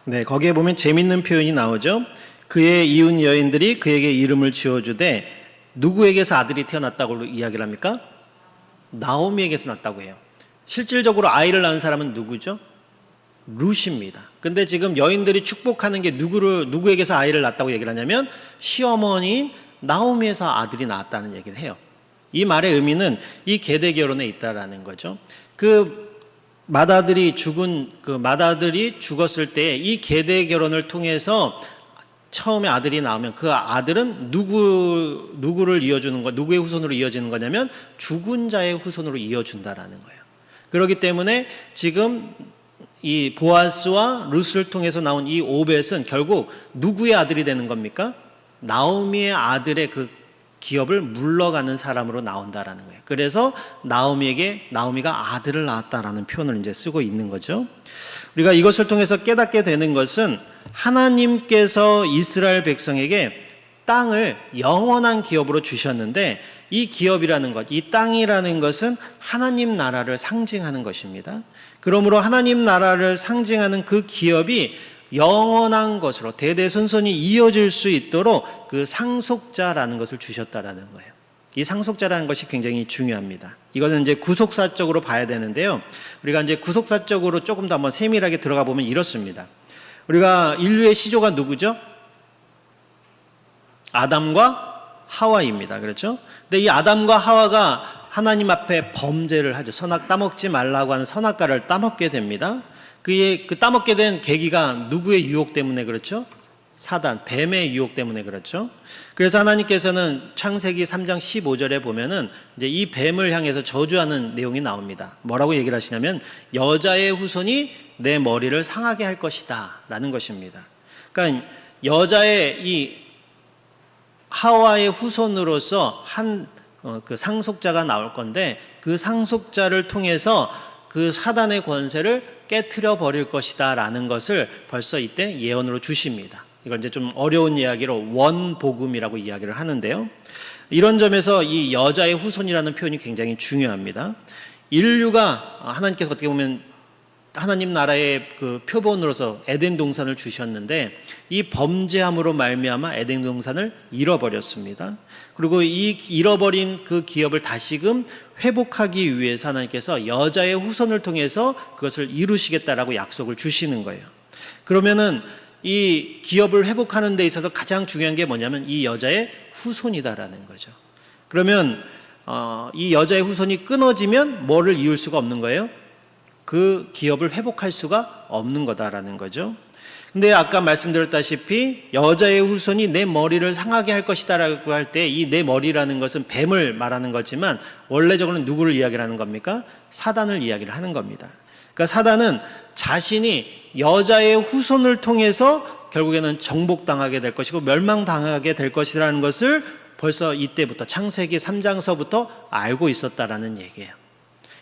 S1: 네, 거기에 보면 재밌는 표현이 나오죠. 그의 이웃 여인들이 그에게 이름을 지어주되 누구에게서 아들이 태어났다고 이야기를 합니까? 나오미에게서 났다고 해요. 실질적으로 아이를 낳은 사람은 누구죠? 룻입니다. 근데 지금 여인들이 축복하는 게 누구에게서 아이를 낳았다고 얘기를 하냐면 시어머니인 나오미에서 아들이 낳았다는 얘기를 해요. 이 말의 의미는 이 계대 결혼에 있다라는 거죠. 맏아들이 죽었을 때 이 계대 결혼을 통해서 처음에 아들이 나오면 그 아들은 누구를 이어주는 거, 누구의 후손으로 이어지는 거냐면 죽은 자의 후손으로 이어준다라는 거예요. 그렇기 때문에 지금 이 보아스와 룻을 통해서 나온 이 오벳은 결국 누구의 아들이 되는 겁니까? 나오미의 아들의 그 기업을 물러가는 사람으로 나온다라는 거예요. 그래서 나오미가 아들을 낳았다라는 표현을 이제 쓰고 있는 거죠. 우리가 이것을 통해서 깨닫게 되는 것은 하나님께서 이스라엘 백성에게 땅을 영원한 기업으로 주셨는데 이 기업이라는 것, 이 땅이라는 것은 하나님 나라를 상징하는 것입니다. 그러므로 하나님 나라를 상징하는 그 기업이 영원한 것으로 대대손손이 이어질 수 있도록 그 상속자라는 것을 주셨다라는 거예요. 이 상속자라는 것이 굉장히 중요합니다. 이거는 이제 구속사적으로 봐야 되는데요. 우리가 이제 구속사적으로 조금 더 한번 세밀하게 들어가 보면 이렇습니다. 우리가 인류의 시조가 누구죠? 아담과 하와입니다. 그렇죠? 근데 이 아담과 하와가 하나님 앞에 범죄를 하죠. 선악 따먹지 말라고 하는 선악과를 따먹게 됩니다. 그 따먹게 된 계기가 누구의 유혹 때문에 그렇죠? 사단, 뱀의 유혹 때문에 그렇죠. 그래서 하나님께서는 창세기 3장 15절에 보면은 이제 이 뱀을 향해서 저주하는 내용이 나옵니다. 뭐라고 얘기를 하시냐면 여자의 후손이 내 머리를 상하게 할 것이다라는 것입니다. 그러니까 여자의 이 하와의 후손으로서 한 그 상속자가 나올 건데 그 상속자를 통해서 그 사단의 권세를 깨트려 버릴 것이다라는 것을 벌써 이때 예언으로 주십니다. 이걸 이제 좀 어려운 이야기로 원복음이라고 이야기를 하는데요. 이런 점에서 이 여자의 후손이라는 표현이 굉장히 중요합니다. 인류가 하나님께서 어떻게 보면 하나님 나라의 그 표본으로서 에덴 동산을 주셨는데 이 범죄함으로 말미암아 에덴 동산을 잃어버렸습니다. 그리고 이 잃어버린 그 기업을 다시금 회복하기 위해서 하나님께서 여자의 후손을 통해서 그것을 이루시겠다라고 약속을 주시는 거예요. 그러면은 이 기업을 회복하는 데 있어서 가장 중요한 게 뭐냐면 이 여자의 후손이다라는 거죠. 그러면 이 여자의 후손이 끊어지면 뭐를 이을 수가 없는 거예요? 그 기업을 회복할 수가 없는 거다라는 거죠. 근데 아까 말씀드렸다시피 여자의 후손이 내 머리를 상하게 할 것이다라고 할 때 이 내 머리라는 것은 뱀을 말하는 거지만 원래적으로는 누구를 이야기를 하는 겁니까? 사단을 이야기를 하는 겁니다. 그러니까 사단은 자신이 여자의 후손을 통해서 결국에는 정복당하게 될 것이고 멸망당하게 될 것이라는 것을 벌써 이때부터 창세기 3장서부터 알고 있었다라는 얘기예요.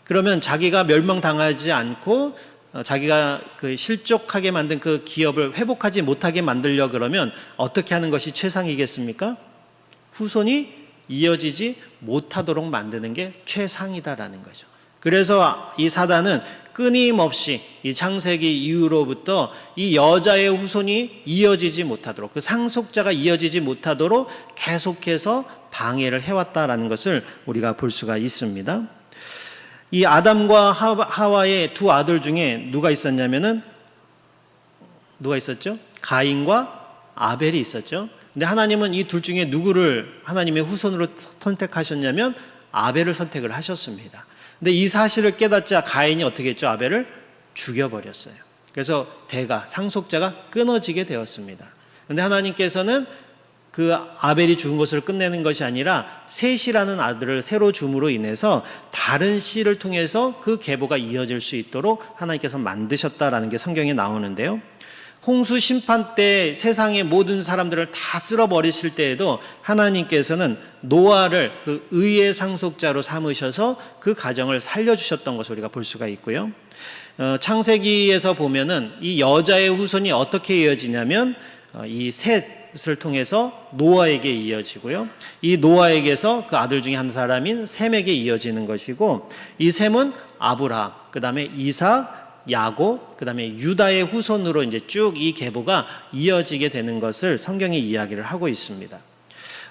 S1: 그러면 자기가 멸망당하지 않고 자기가 그 실족하게 만든 그 기업을 회복하지 못하게 만들려 그러면 어떻게 하는 것이 최상이겠습니까? 후손이 이어지지 못하도록 만드는 게 최상이다라는 거죠. 그래서 이 사단은 끊임없이 이 창세기 이후로부터 이 여자의 후손이 이어지지 못하도록 그 상속자가 이어지지 못하도록 계속해서 방해를 해왔다라는 것을 우리가 볼 수가 있습니다. 이 아담과 하와의 두 아들 중에 누가 있었냐면은 누가 있었죠? 가인과 아벨이 있었죠. 근데 하나님은 이 둘 중에 누구를 하나님의 후손으로 선택하셨냐면 아벨을 선택을 하셨습니다. 근데 이 사실을 깨닫자 가인이 어떻게 했죠? 아벨을 죽여버렸어요. 그래서 상속자가 끊어지게 되었습니다. 근데 하나님께서는 그 아벨이 죽은 것을 끝내는 것이 아니라 셋이라는 아들을 새로 줌으로 인해서 다른 씨를 통해서 그 계보가 이어질 수 있도록 하나님께서 만드셨다라는 게 성경에 나오는데요. 홍수 심판 때 세상의 모든 사람들을 다 쓸어버리실 때에도 하나님께서는 노아를 그 의의 상속자로 삼으셔서 그 가정을 살려주셨던 것을 우리가 볼 수가 있고요. 창세기에서 보면은 이 여자의 후손이 어떻게 이어지냐면 이 셋을 통해서 노아에게 이어지고요. 이 노아에게서 그 아들 중에 한 사람인 셈에게 이어지는 것이고 이 셈은 아브라함, 그 다음에 이삭, 야곱, 그 다음에 유다의 후손으로 이제 쭉 이 계보가 이어지게 되는 것을 성경이 이야기를 하고 있습니다.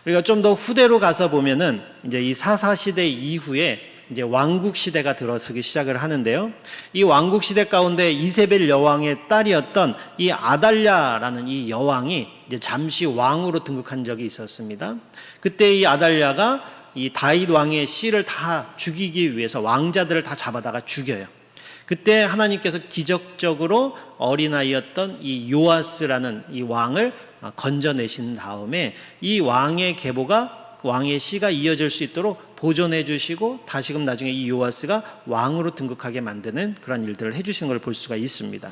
S1: 우리가 좀 더 후대로 가서 보면은 이제 이 사사 시대 이후에 이제 왕국 시대가 들어서기 시작을 하는데요. 이 왕국 시대 가운데 이세벨 여왕의 딸이었던 이 아달랴라는 이 여왕이 이제 잠시 왕으로 등극한 적이 있었습니다. 그때 이 아달랴가 이 다윗 왕의 씨를 다 죽이기 위해서 왕자들을 다 잡아다가 죽여요. 그때 하나님께서 기적적으로 어린아이였던 이 요아스라는 이 왕을 건져내신 다음에 이 왕의 계보가 왕의 씨가 이어질 수 있도록 보존해 주시고 다시금 나중에 이 요아스가 왕으로 등극하게 만드는 그런 일들을 해주시는 걸 볼 수가 있습니다.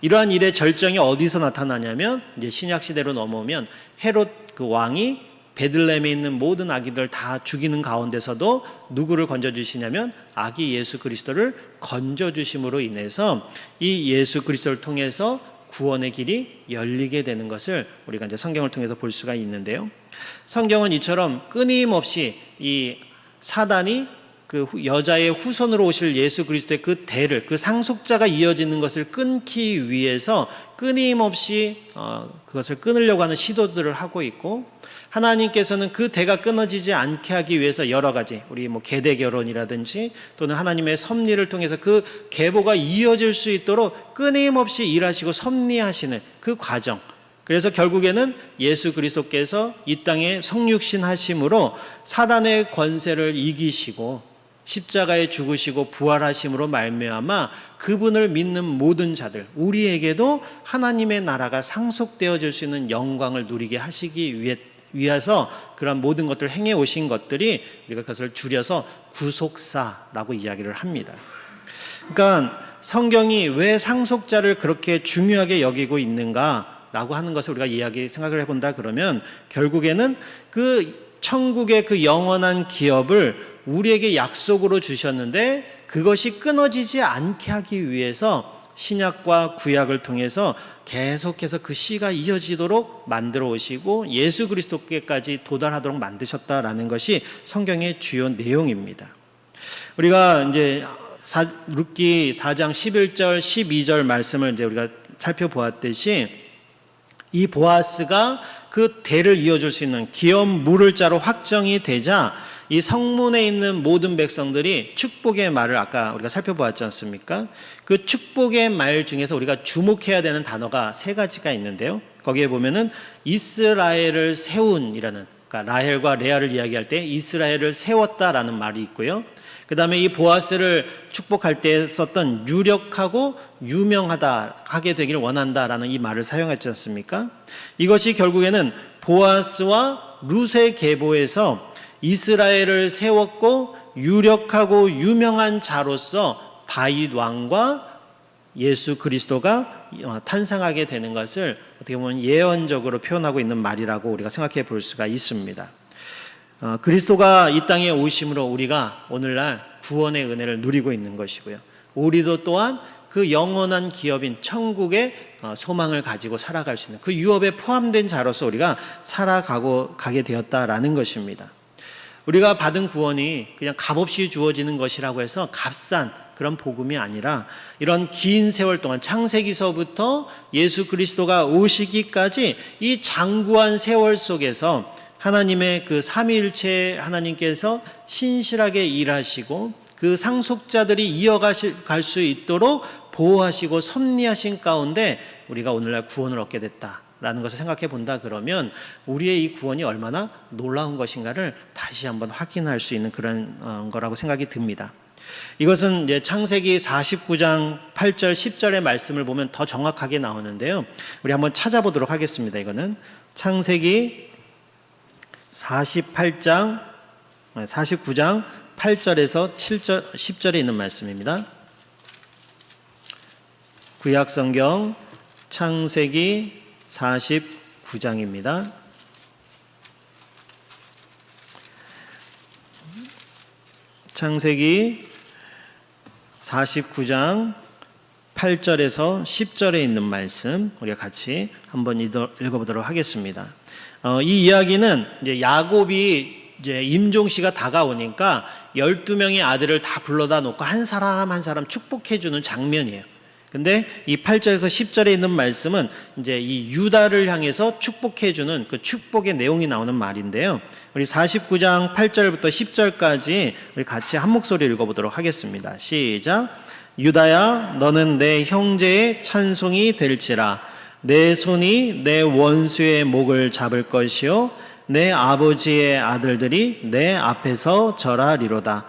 S1: 이러한 일의 절정이 어디서 나타나냐면 이제 신약 시대로 넘어오면 헤롯 그 왕이 베들레헴에 있는 모든 아기들 다 죽이는 가운데서도 누구를 건져주시냐면 아기 예수 그리스도를 건져주심으로 인해서 이 예수 그리스도를 통해서 구원의 길이 열리게 되는 것을 우리가 이제 성경을 통해서 볼 수가 있는데요. 성경은 이처럼 끊임없이 이 사단이 그 여자의 후손으로 오실 예수 그리스도의 그 대를 그 상속자가 이어지는 것을 끊기 위해서 끊임없이 그것을 끊으려고 하는 시도들을 하고 있고 하나님께서는 그 대가 끊어지지 않게 하기 위해서 여러 가지 우리 뭐 계대 결혼이라든지 또는 하나님의 섭리를 통해서 그 계보가 이어질 수 있도록 끊임없이 일하시고 섭리하시는 그 과정. 그래서 결국에는 예수 그리스도께서 이 땅에 성육신 하심으로 사단의 권세를 이기시고 십자가에 죽으시고 부활하심으로 말미암아 그분을 믿는 모든 자들 우리에게도 하나님의 나라가 상속되어질 수 있는 영광을 누리게 하시기 위해서 그런 모든 것들을 행해 오신 것들이 우리가 그것을 줄여서 구속사라고 이야기를 합니다. 그러니까 성경이 왜 상속자를 그렇게 중요하게 여기고 있는가라고 하는 것을 우리가 생각을 해본다 그러면 결국에는 그 천국의 그 영원한 기업을 우리에게 약속으로 주셨는데 그것이 끊어지지 않게 하기 위해서 신약과 구약을 통해서 계속해서 그 씨가 이어지도록 만들어 오시고 예수 그리스도께까지 도달하도록 만드셨다라는 것이 성경의 주요 내용입니다. 우리가 이제 룻기 4장 11절 12절 말씀을 이제 우리가 살펴보았듯이 이 보아스가 그 대를 이어줄 수 있는 기업 물을 자로 확정이 되자 이 성문에 있는 모든 백성들이 축복의 말을 아까 우리가 살펴보았지 않습니까? 그 축복의 말 중에서 우리가 주목해야 되는 단어가 세 가지가 있는데요. 거기에 보면은 이스라엘을 세운이라는, 그러니까 라헬과 레아를 이야기할 때 이스라엘을 세웠다라는 말이 있고요. 그 다음에 이 보아스를 축복할 때 썼던 유력하고 유명하다, 하게 되기를 원한다라는 이 말을 사용했지 않습니까? 이것이 결국에는 보아스와 룻의 계보에서 이스라엘을 세웠고 유력하고 유명한 자로서 다윗 왕과 예수 그리스도가 탄생하게 되는 것을 어떻게 보면 예언적으로 표현하고 있는 말이라고 우리가 생각해 볼 수가 있습니다. 그리스도가 이 땅에 오심으로 우리가 오늘날 구원의 은혜를 누리고 있는 것이고요. 우리도 또한 그 영원한 기업인 천국의 소망을 가지고 살아갈 수 있는 그 유업에 포함된 자로서 우리가 살아가게 되었다라는 것입니다. 우리가 받은 구원이 그냥 값없이 주어지는 것이라고 해서 값싼 그런 복음이 아니라 이런 긴 세월 동안 창세기서부터 예수 그리스도가 오시기까지 이 장구한 세월 속에서 하나님의 그 삼위일체 하나님께서 신실하게 일하시고 그 상속자들이 이어갈 수 있도록 보호하시고 섭리하신 가운데 우리가 오늘날 구원을 얻게 됐다라는 것을 생각해 본다 그러면 우리의 이 구원이 얼마나 놀라운 것인가를 다시 한번 확인할 수 있는 그런 거라고 생각이 듭니다. 이것은 이제 창세기 49장 8절 10절의 말씀을 보면 더 정확하게 나오는데요. 우리 한번 찾아보도록 하겠습니다. 이거는 창세기 49장 8절에서 7절 10절에 있는 말씀입니다. 구약성경 창세기 49장입니다. 창세기 49장 8절에서 10절에 있는 말씀 우리가 같이 한번 읽어보도록 하겠습니다. 이 이야기는 이제 야곱이 이제 임종시가 다가오니까 12명의 아들을 다 불러다 놓고 한 사람 한 사람 축복해주는 장면이에요. 근데 이 8절에서 10절에 있는 말씀은 이제 이 유다를 향해서 축복해주는 그 축복의 내용이 나오는 말인데요. 우리 49장 8절부터 10절까지 우리 같이 한 목소리 읽어보도록 하겠습니다. 시작. 유다야, 너는 내 형제의 찬송이 될지라. 내 손이 내 원수의 목을 잡을 것이요 내 아버지의 아들들이 내 앞에서 절하리로다.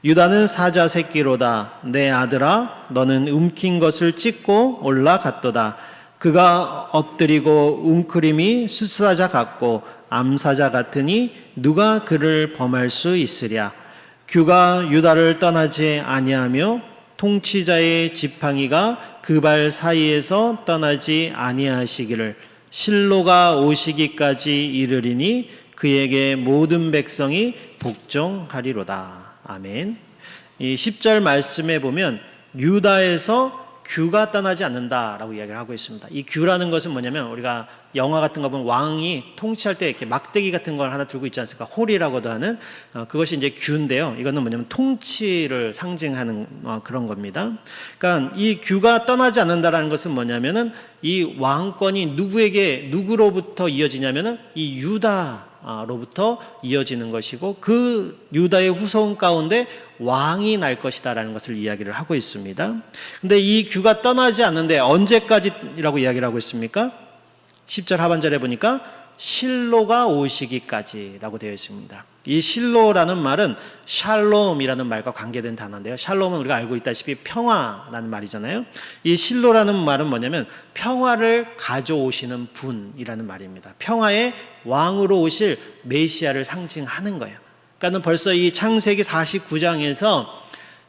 S1: 유다는 사자 새끼로다. 내 아들아, 너는 움킨 것을 찢고 올라갔도다. 그가 엎드리고 웅크림이 숫사자 같고 암사자 같으니 누가 그를 범할 수 있으랴. 규가 유다를 떠나지 아니하며 통치자의 지팡이가 그 발 사이에서 떠나지 아니하시기를 실로가 오시기까지 이르리니 그에게 모든 백성이 복종하리로다. 아멘. 이 10절 말씀에 보면 유다에서 규가 떠나지 않는다라고 이야기를 하고 있습니다. 이 규라는 것은 뭐냐면 우리가 영화 같은 거 보면 왕이 통치할 때 이렇게 막대기 같은 걸 하나 들고 있지 않습니까? 홀이라고도 하는 그것이 이제 규인데요. 이거는 뭐냐면 통치를 상징하는 그런 겁니다. 그러니까 이 규가 떠나지 않는다라는 것은 뭐냐면은 이 왕권이 누구로부터 이어지냐면은 이 유다로부터 이어지는 것이고 그 유다의 후손 가운데 왕이 날 것이다라는 것을 이야기를 하고 있습니다. 근데 이 규가 떠나지 않는데 언제까지라고 이야기를 하고 있습니까? 10절 하반절에 보니까 실로가 오시기까지라고 되어 있습니다. 이 실로라는 말은 샬롬이라는 말과 관계된 단어인데요. 샬롬은 우리가 알고 있다시피 평화라는 말이잖아요. 이 실로라는 말은 뭐냐면 평화를 가져오시는 분이라는 말입니다. 평화의 왕으로 오실 메시아를 상징하는 거예요. 그러니까 벌써 이 창세기 49장에서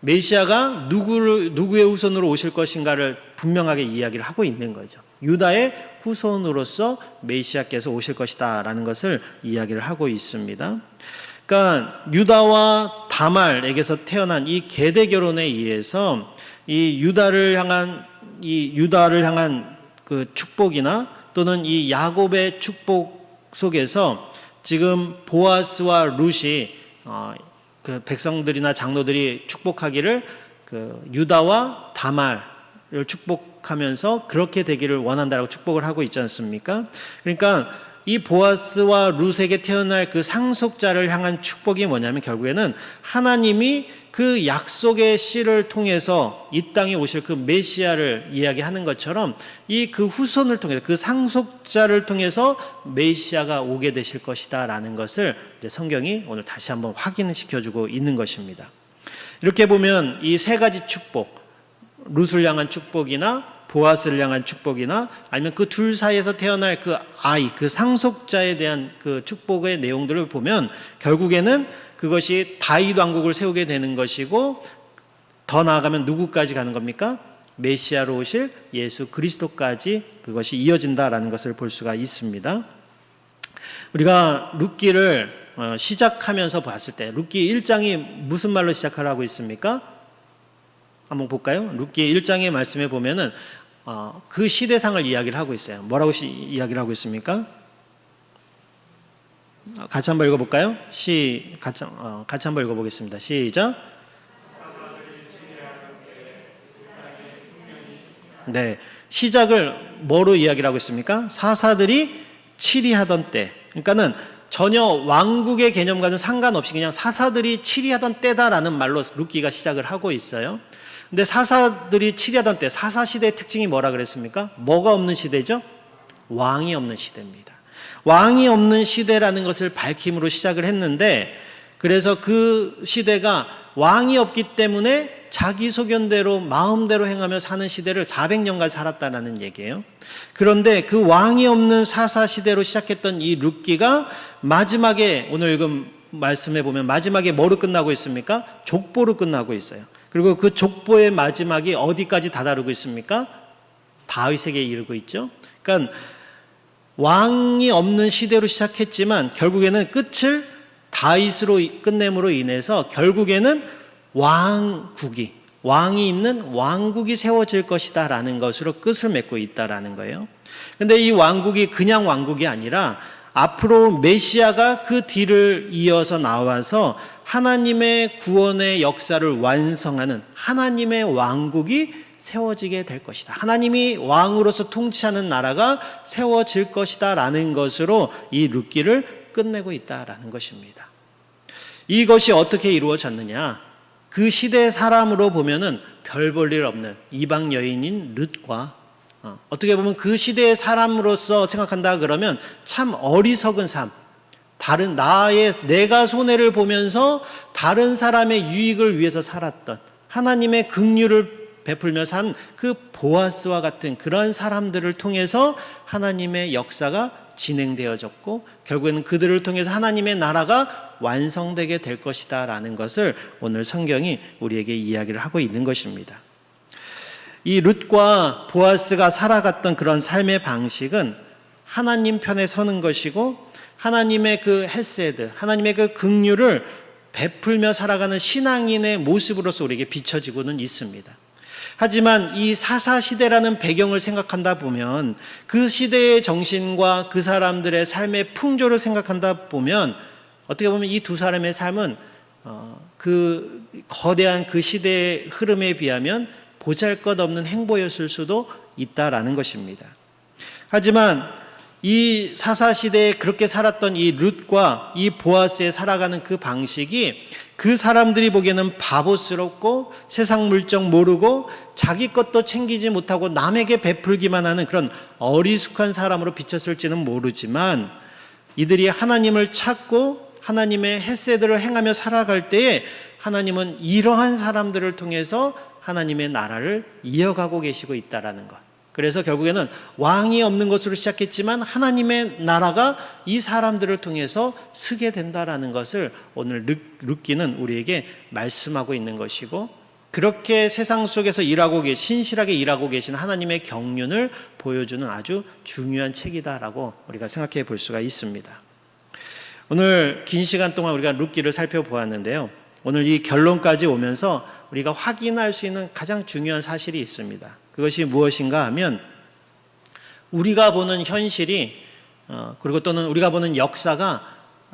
S1: 메시아가 누구의 후손으로 오실 것인가를 분명하게 이야기를 하고 있는 거죠. 유다의 후손으로서 메시아께서 오실 것이다 라는 것을 이야기를 하고 있습니다. 그러니까 유다와 다말에게서 태어난 이 계대 결혼에 의해서 이 유다를 향한 그 축복이나 또는 이 야곱의 축복 속에서 지금 보아스와 룻이 그 백성들이나 장로들이 축복하기를 그 유다와 다말을 축복하면서 그렇게 되기를 원한다라고 축복을 하고 있지 않습니까? 그러니까 이 보아스와 룻에게 태어날 그 상속자를 향한 축복이 뭐냐면 결국에는 하나님이 그 약속의 씨를 통해서 이 땅에 오실 그 메시아를 이야기하는 것처럼 이 그 후손을 통해서 그 상속자를 통해서 메시아가 오게 되실 것이다 라는 것을 이제 성경이 오늘 다시 한번 확인시켜주고 있는 것입니다. 이렇게 보면 이 세 가지 축복, 룻을 향한 축복이나 보아스를 향한 축복이나 아니면 그 둘 사이에서 태어날 그 아이, 그 상속자에 대한 그 축복의 내용들을 보면 결국에는 그것이 다윗 왕국을 세우게 되는 것이고 더 나아가면 누구까지 가는 겁니까? 메시아로 오실 예수 그리스도까지 그것이 이어진다라는 것을 볼 수가 있습니다. 우리가 룻기를 시작하면서 봤을 때 룻기 1장이 무슨 말로 시작하라고 있습니까? 한번 볼까요? 룻기 1장의 말씀에 보면은 그 시대상을 이야기를 하고 있어요. 뭐라고 이야기를 하고 있습니까? 같이 한번 읽어볼까요? 같이 한번 읽어보겠습니다. 시작. 네, 시작을 뭐로 이야기를 하고 있습니까? 사사들이 치리하던 때. 그러니까는 전혀 왕국의 개념과는 상관없이 그냥 사사들이 치리하던 때다라는 말로 룻기가 시작을 하고 있어요. 근데 사사들이 치리하던 때, 사사시대의 특징이 뭐라 그랬습니까? 뭐가 없는 시대죠? 왕이 없는 시대입니다. 왕이 없는 시대라는 것을 밝힘으로 시작을 했는데, 그래서 그 시대가 왕이 없기 때문에 자기 소견대로 마음대로 행하며 사는 시대를 400년간 살았다는 얘기예요. 그런데 그 왕이 없는 사사시대로 시작했던 이 룻기가 마지막에 오늘 읽은 말씀에 보면 마지막에 뭐로 끝나고 있습니까? 족보로 끝나고 있어요. 그리고 그 족보의 마지막이 어디까지 다다르고 있습니까? 다윗에게 이르고 있죠. 그러니까 왕이 없는 시대로 시작했지만 결국에는 끝을 다윗으로 끝냄으로 인해서 결국에는 왕이 있는 왕국이 세워질 것이다 라는 것으로 끝을 맺고 있다라는 거예요. 근데 이 왕국이 그냥 왕국이 아니라 앞으로 메시아가 그 뒤를 이어서 나와서 하나님의 구원의 역사를 완성하는 하나님의 왕국이 세워지게 될 것이다. 하나님이 왕으로서 통치하는 나라가 세워질 것이다 라는 것으로 이 룻기를 끝내고 있다라는 것입니다. 이것이 어떻게 이루어졌느냐? 그 시대의 사람으로 보면은 별 볼 일 없는 이방 여인인 룻과 어떻게 보면 그 시대의 사람으로서 생각한다 그러면 참 어리석은 삶, 내가 손해를 보면서 다른 사람의 유익을 위해서 살았던 하나님의 긍휼을 베풀며 산 그 보아스와 같은 그런 사람들을 통해서 하나님의 역사가 진행되어졌고 결국에는 그들을 통해서 하나님의 나라가 완성되게 될 것이다 라는 것을 오늘 성경이 우리에게 이야기를 하고 있는 것입니다. 이 룻과 보아스가 살아갔던 그런 삶의 방식은 하나님 편에 서는 것이고 하나님의 그 헤세드, 하나님의 그 긍휼을 베풀며 살아가는 신앙인의 모습으로서 우리에게 비춰지고는 있습니다. 하지만 이 사사시대라는 배경을 생각한다 보면 그 시대의 정신과 그 사람들의 삶의 풍조를 생각한다 보면 어떻게 보면 이 두 사람의 삶은 그 거대한 그 시대의 흐름에 비하면 보잘것없는 행보였을 수도 있다라는 것입니다. 하지만 이 사사시대에 그렇게 살았던 이 룻과 이 보아스의 살아가는 그 방식이 그 사람들이 보기에는 바보스럽고 세상 물정 모르고 자기 것도 챙기지 못하고 남에게 베풀기만 하는 그런 어리숙한 사람으로 비쳤을지는 모르지만 이들이 하나님을 찾고 하나님의 헤세드를 행하며 살아갈 때에 하나님은 이러한 사람들을 통해서 하나님의 나라를 이어가고 계시고 있다라는 것. 그래서 결국에는 왕이 없는 것으로 시작했지만 하나님의 나라가 이 사람들을 통해서 서게 된다라는 것을 오늘 룻기는 우리에게 말씀하고 있는 것이고 그렇게 세상 속에서 신실하게 일하고 계신 하나님의 경륜을 보여주는 아주 중요한 책이다라고 우리가 생각해 볼 수가 있습니다. 오늘 긴 시간 동안 우리가 룻기를 살펴보았는데요. 오늘 이 결론까지 오면서 우리가 확인할 수 있는 가장 중요한 사실이 있습니다. 그것이 무엇인가 하면 우리가 보는 현실이 그리고 또는 우리가 보는 역사가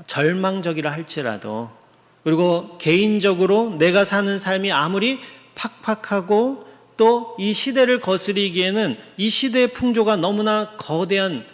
S1: 절망적이라 할지라도, 그리고 개인적으로 내가 사는 삶이 아무리 팍팍하고 또 이 시대를 거스리기에는 이 시대의 풍조가 너무나 거대한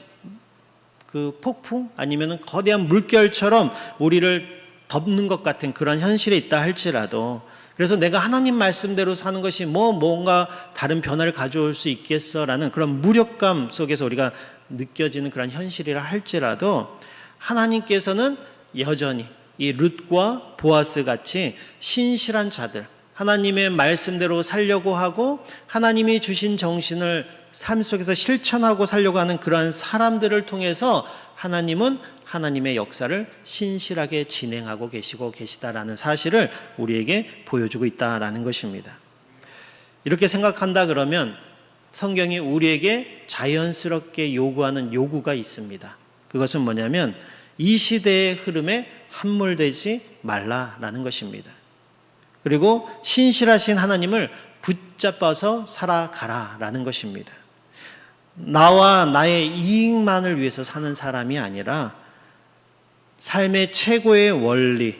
S1: 그 폭풍 아니면 거대한 물결처럼 우리를 덮는 것 같은 그런 현실에 있다 할지라도, 그래서 내가 하나님 말씀대로 사는 것이 뭔가 다른 변화를 가져올 수 있겠어라는 그런 무력감 속에서 우리가 느껴지는 그런 현실이라 할지라도, 하나님께서는 여전히 이 룻과 보아스 같이 신실한 자들, 하나님의 말씀대로 살려고 하고 하나님이 주신 정신을 삶 속에서 실천하고 살려고 하는 그러한 사람들을 통해서 하나님은 하나님의 역사를 신실하게 진행하고 계시다라는 사실을 우리에게 보여주고 있다라는 것입니다. 이렇게 생각한다 그러면 성경이 우리에게 자연스럽게 요구하는 요구가 있습니다. 그것은 뭐냐면 이 시대의 흐름에 함몰되지 말라라는 것입니다. 그리고 신실하신 하나님을 붙잡아서 살아가라라는 것입니다. 나와 나의 이익만을 위해서 사는 사람이 아니라 삶의 최고의 원리,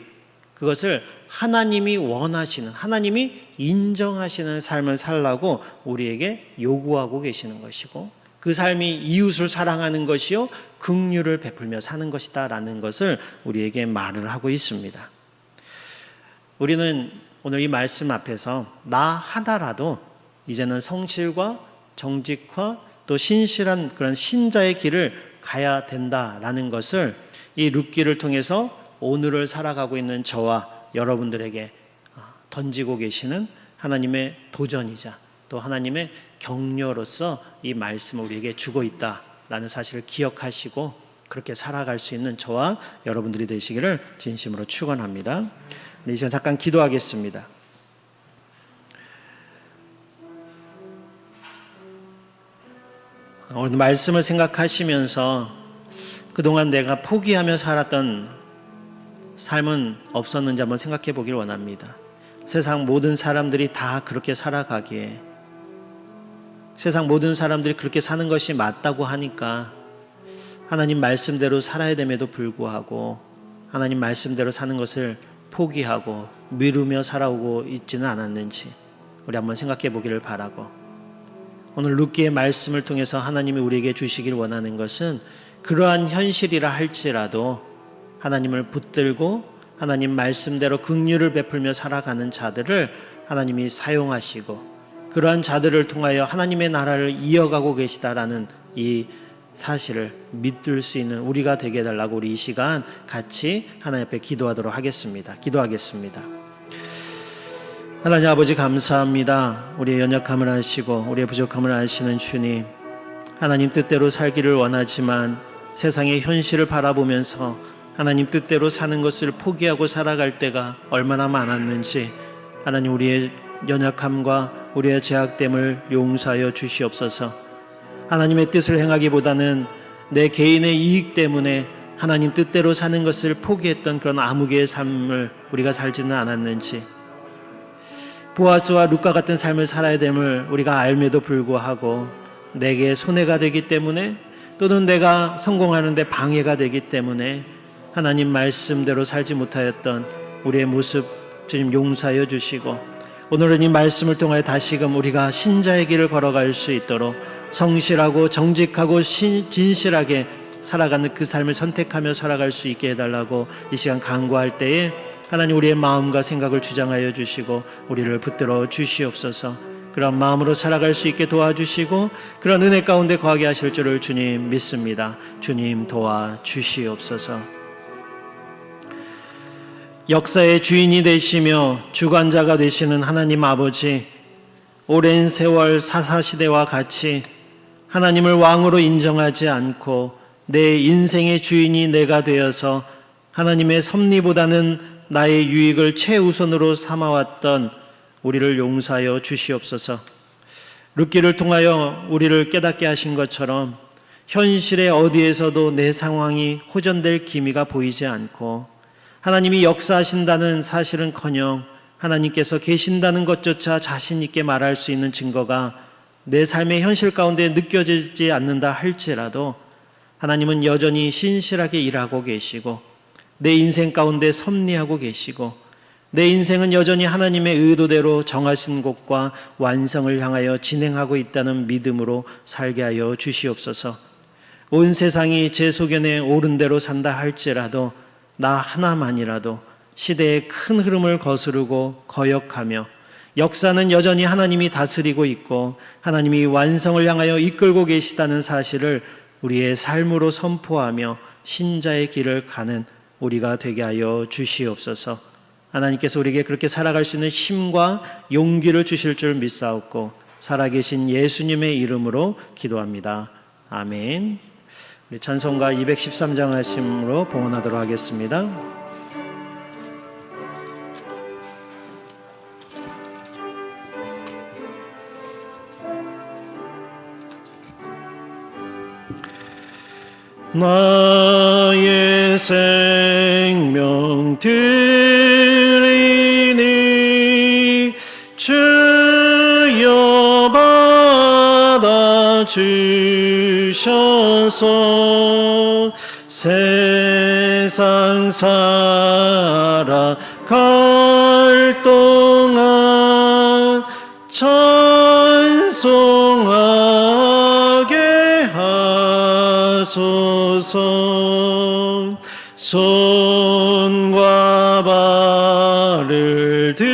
S1: 그것을 하나님이 원하시는, 하나님이 인정하시는 삶을 살라고 우리에게 요구하고 계시는 것이고, 그 삶이 이웃을 사랑하는 것이요 긍휼을 베풀며 사는 것이다 라는 것을 우리에게 말을 하고 있습니다. 우리는 오늘 이 말씀 앞에서 나 하나라도 이제는 성실과 정직과 또 신실한 그런 신자의 길을 가야 된다라는 것을 이 룻기를 통해서 오늘을 살아가고 있는 저와 여러분들에게 던지고 계시는 하나님의 도전이자 또 하나님의 격려로서 이 말씀을 우리에게 주고 있다라는 사실을 기억하시고 그렇게 살아갈 수 있는 저와 여러분들이 되시기를 진심으로 축원합니다. 이 시간 잠깐 기도하겠습니다. 오늘 말씀을 생각하시면서 그동안 내가 포기하며 살았던 삶은 없었는지 한번 생각해 보길 원합니다. 세상 모든 사람들이 다 그렇게 살아가기에, 세상 모든 사람들이 그렇게 사는 것이 맞다고 하니까 하나님 말씀대로 살아야 됨에도 불구하고 하나님 말씀대로 사는 것을 포기하고 미루며 살아오고 있지는 않았는지 우리 한번 생각해 보기를 바라고, 오늘 룻기의 말씀을 통해서 하나님이 우리에게 주시길 원하는 것은 그러한 현실이라 할지라도 하나님을 붙들고 하나님 말씀대로 긍휼을 베풀며 살아가는 자들을 하나님이 사용하시고 그러한 자들을 통하여 하나님의 나라를 이어가고 계시다라는 이 사실을 믿을 수 있는 우리가 되게 해달라고 우리 이 시간 같이 하나님 앞에 기도하도록 하겠습니다. 기도하겠습니다. 하나님 아버지 감사합니다. 우리의 연약함을 아시고 우리의 부족함을 아시는 주님, 하나님 뜻대로 살기를 원하지만 세상의 현실을 바라보면서 하나님 뜻대로 사는 것을 포기하고 살아갈 때가 얼마나 많았는지 하나님 우리의 연약함과 우리의 죄악됨을 용서하여 주시옵소서. 하나님의 뜻을 행하기보다는 내 개인의 이익 때문에 하나님 뜻대로 사는 것을 포기했던 그런 암흑의 삶을 우리가 살지는 않았는지, 보아스와 룻과 같은 삶을 살아야 됨을 우리가 알매도 불구하고 내게 손해가 되기 때문에 또는 내가 성공하는 데 방해가 되기 때문에 하나님 말씀대로 살지 못하였던 우리의 모습 주님 용서하여 주시고, 오늘은 이 말씀을 통하여 다시금 우리가 신자의 길을 걸어갈 수 있도록 성실하고 정직하고 진실하게 살아가는 그 삶을 선택하며 살아갈 수 있게 해달라고 이 시간 간구할 때에 하나님 우리의 마음과 생각을 주장하여 주시고 우리를 붙들어 주시옵소서. 그런 마음으로 살아갈 수 있게 도와주시고 그런 은혜 가운데 거하게 하실 줄을 주님 믿습니다. 주님 도와주시옵소서. 역사의 주인이 되시며 주관자가 되시는 하나님 아버지, 오랜 세월 사사시대와 같이 하나님을 왕으로 인정하지 않고 내 인생의 주인이 내가 되어서 하나님의 섭리보다는 나의 유익을 최우선으로 삼아왔던 우리를 용서하여 주시옵소서. 룻기를 통하여 우리를 깨닫게 하신 것처럼 현실의 어디에서도 내 상황이 호전될 기미가 보이지 않고 하나님이 역사하신다는 사실은커녕 하나님께서 계신다는 것조차 자신 있게 말할 수 있는 증거가 내 삶의 현실 가운데 느껴지지 않는다 할지라도 하나님은 여전히 신실하게 일하고 계시고 내 인생 가운데 섭리하고 계시고 내 인생은 여전히 하나님의 의도대로 정하신 곳과 완성을 향하여 진행하고 있다는 믿음으로 살게 하여 주시옵소서. 온 세상이 제 소견에 옳은 대로 산다 할지라도 나 하나만이라도 시대의 큰 흐름을 거스르고 거역하며 역사는 여전히 하나님이 다스리고 있고 하나님이 완성을 향하여 이끌고 계시다는 사실을 우리의 삶으로 선포하며 신자의 길을 가는 우리가 되게 하여 주시옵소서. 하나님께서 우리에게 그렇게 살아갈 수 있는 힘과 용기를 주실 줄 믿사옵고 살아계신 예수님의 이름으로 기도합니다. 아멘. 우리 찬송가 213장 하심으로 봉헌하도록 하겠습니다. 나의 생명 드리니 주여 받아 주셔서 세상 살아갈 동안 찬송하게 하소서. 손과 발을 드리니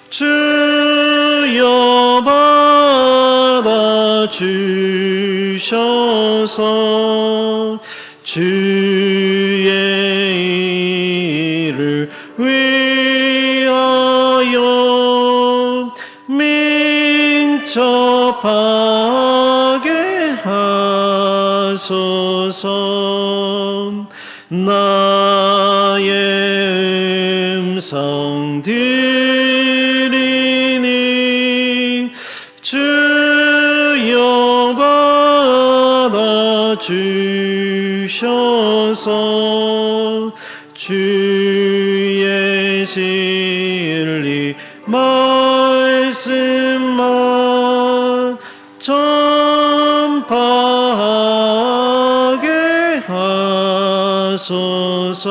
S1: 주여 받아 주셔서 주의 일을 위하여 민첩하게 하소서. 나의 음성 드리니 주여 받아 주셔서 주의 진리 말씀만 전파하게 하소서.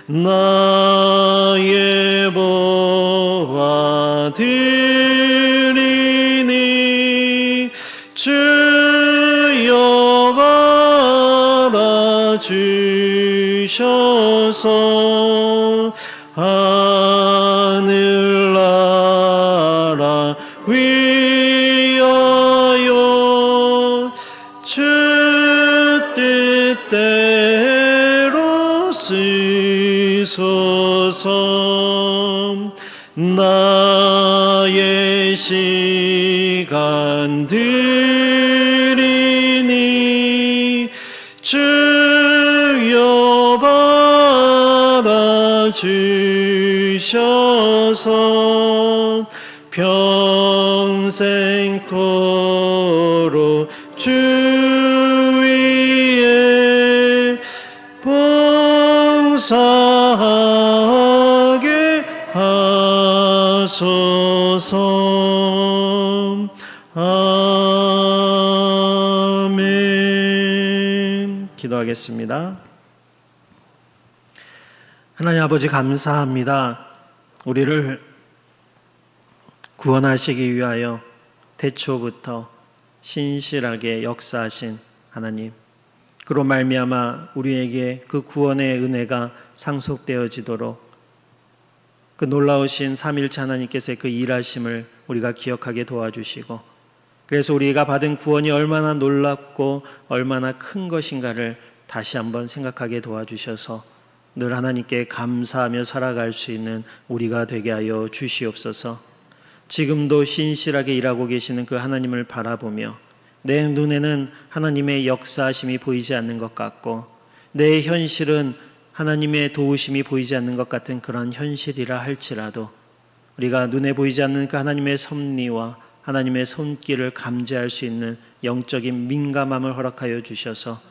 S1: 나의 보화 드리니 주여 받아 주셔서 하늘나라 위하여 주 뜻대로 쓰소서. 나의 시간 드리니 주여 받아 주셔서 평생토록 주 위에 봉사하게 하소서. 아멘. 기도하겠습니다. 하나님 아버지 감사합니다. 우리를 구원하시기 위하여 태초부터 신실하게 역사하신 하나님, 그로 말미암아 우리에게 그 구원의 은혜가 상속되어지도록 그 놀라우신 삼위일체 하나님께서의 그 일하심을 우리가 기억하게 도와주시고, 그래서 우리가 받은 구원이 얼마나 놀랍고 얼마나 큰 것인가를 다시 한번 생각하게 도와주셔서 늘 하나님께 감사하며 살아갈 수 있는 우리가 되게 하여 주시옵소서. 지금도 신실하게 일하고 계시는 그 하나님을 바라보며 내 눈에는 하나님의 역사하심이 보이지 않는 것 같고 내 현실은 하나님의 도우심이 보이지 않는 것 같은 그런 현실이라 할지라도 우리가 눈에 보이지 않는 그 하나님의 섭리와 하나님의 손길을 감지할 수 있는 영적인 민감함을 허락하여 주셔서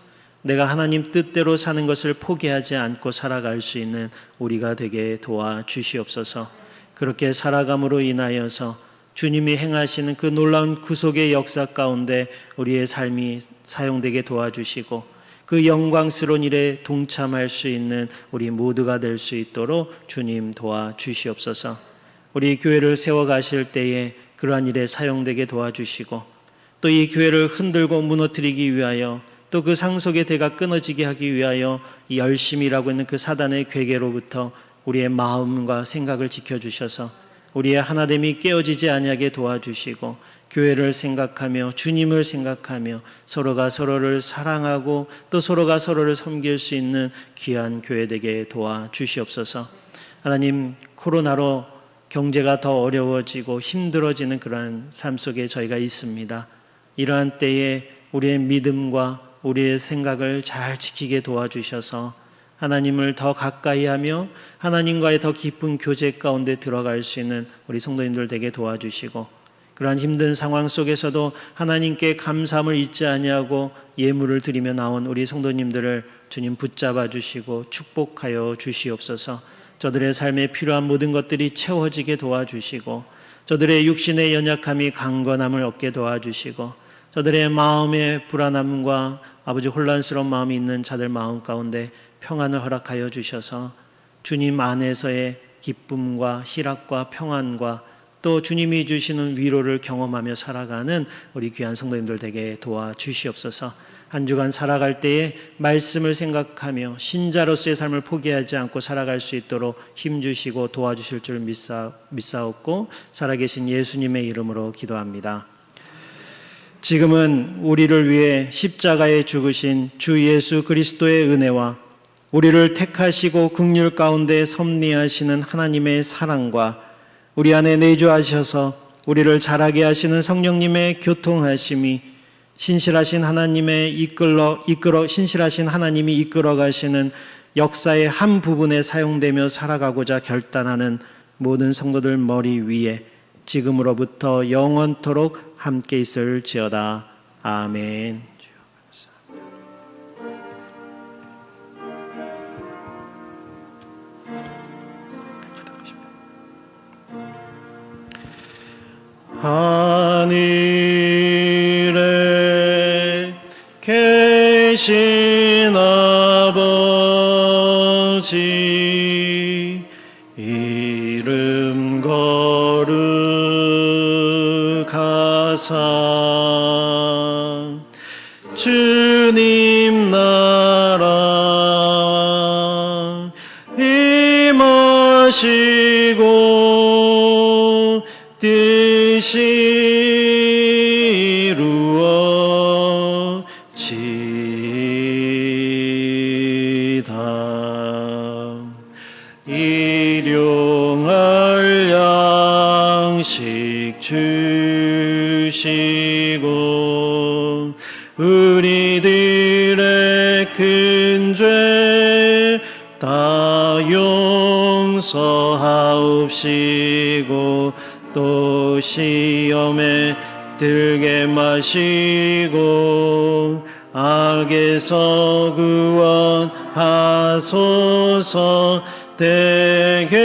S1: 내가 하나님 뜻대로 사는 것을 포기하지 않고 살아갈 수 있는 우리가 되게 도와주시옵소서. 그렇게 살아감으로 인하여서 주님이 행하시는 그 놀라운 구속의 역사 가운데 우리의 삶이 사용되게 도와주시고 그 영광스러운 일에 동참할 수 있는 우리 모두가 될 수 있도록 주님 도와주시옵소서. 우리 교회를 세워가실 때에 그러한 일에 사용되게 도와주시고 또 이 교회를 흔들고 무너뜨리기 위하여 또 그 상속의 대가 끊어지게 하기 위하여 이 열심이라고 있는 그 사단의 괴계로부터 우리의 마음과 생각을 지켜주셔서 우리의 하나됨이 깨어지지 아니하게 도와주시고 교회를 생각하며 주님을 생각하며 서로가 서로를 사랑하고 또 서로가 서로를 섬길 수 있는 귀한 교회 되게 도와주시옵소서. 하나님, 코로나로 경제가 더 어려워지고 힘들어지는 그러한 삶 속에 저희가 있습니다. 이러한 때에 우리의 믿음과 우리의 생각을 잘 지키게 도와주셔서 하나님을 더 가까이 하며 하나님과의 더 깊은 교제 가운데 들어갈 수 있는 우리 성도님들 되게 도와주시고 그러한 힘든 상황 속에서도 하나님께 감사함을 잊지 아니하고 예물을 드리며 나온 우리 성도님들을 주님 붙잡아 주시고 축복하여 주시옵소서. 저들의 삶에 필요한 모든 것들이 채워지게 도와주시고 저들의 육신의 연약함이 강건함을 얻게 도와주시고 저들의 마음의 불안함과 아버지 혼란스러운 마음이 있는 자들 마음 가운데 평안을 허락하여 주셔서 주님 안에서의 기쁨과 희락과 평안과 또 주님이 주시는 위로를 경험하며 살아가는 우리 귀한 성도님들 되게 도와주시옵소서. 한 주간 살아갈 때에 말씀을 생각하며 신자로서의 삶을 포기하지 않고 살아갈 수 있도록 힘주시고 도와주실 줄 믿사옵고 살아계신 예수님의 이름으로 기도합니다. 지금은 우리를 위해 십자가에 죽으신 주 예수 그리스도의 은혜와 우리를 택하시고 긍휼 가운데 섭리하시는 하나님의 사랑과 우리 안에 내주하셔서 우리를 자라게 하시는 성령님의 교통하심이 신실하신 하나님이 이끌어 가시는 역사의 한 부분에 사용되며 살아가고자 결단하는 모든 성도들 머리 위에 지금으로부터 영원토록 함께 있을지어다. 아멘. 하늘에 계신 아버지 이름 거룩하사 주님 나라 임하시고 뜻이 이루어지이다. 일용할 양식 주시고 우리들의 큰 죄 다 용서하옵시고 또 시험에 들게 마시고 악에서 구원하소서. 대개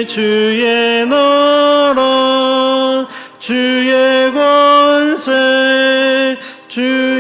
S1: 주의 나라 주의 권세 주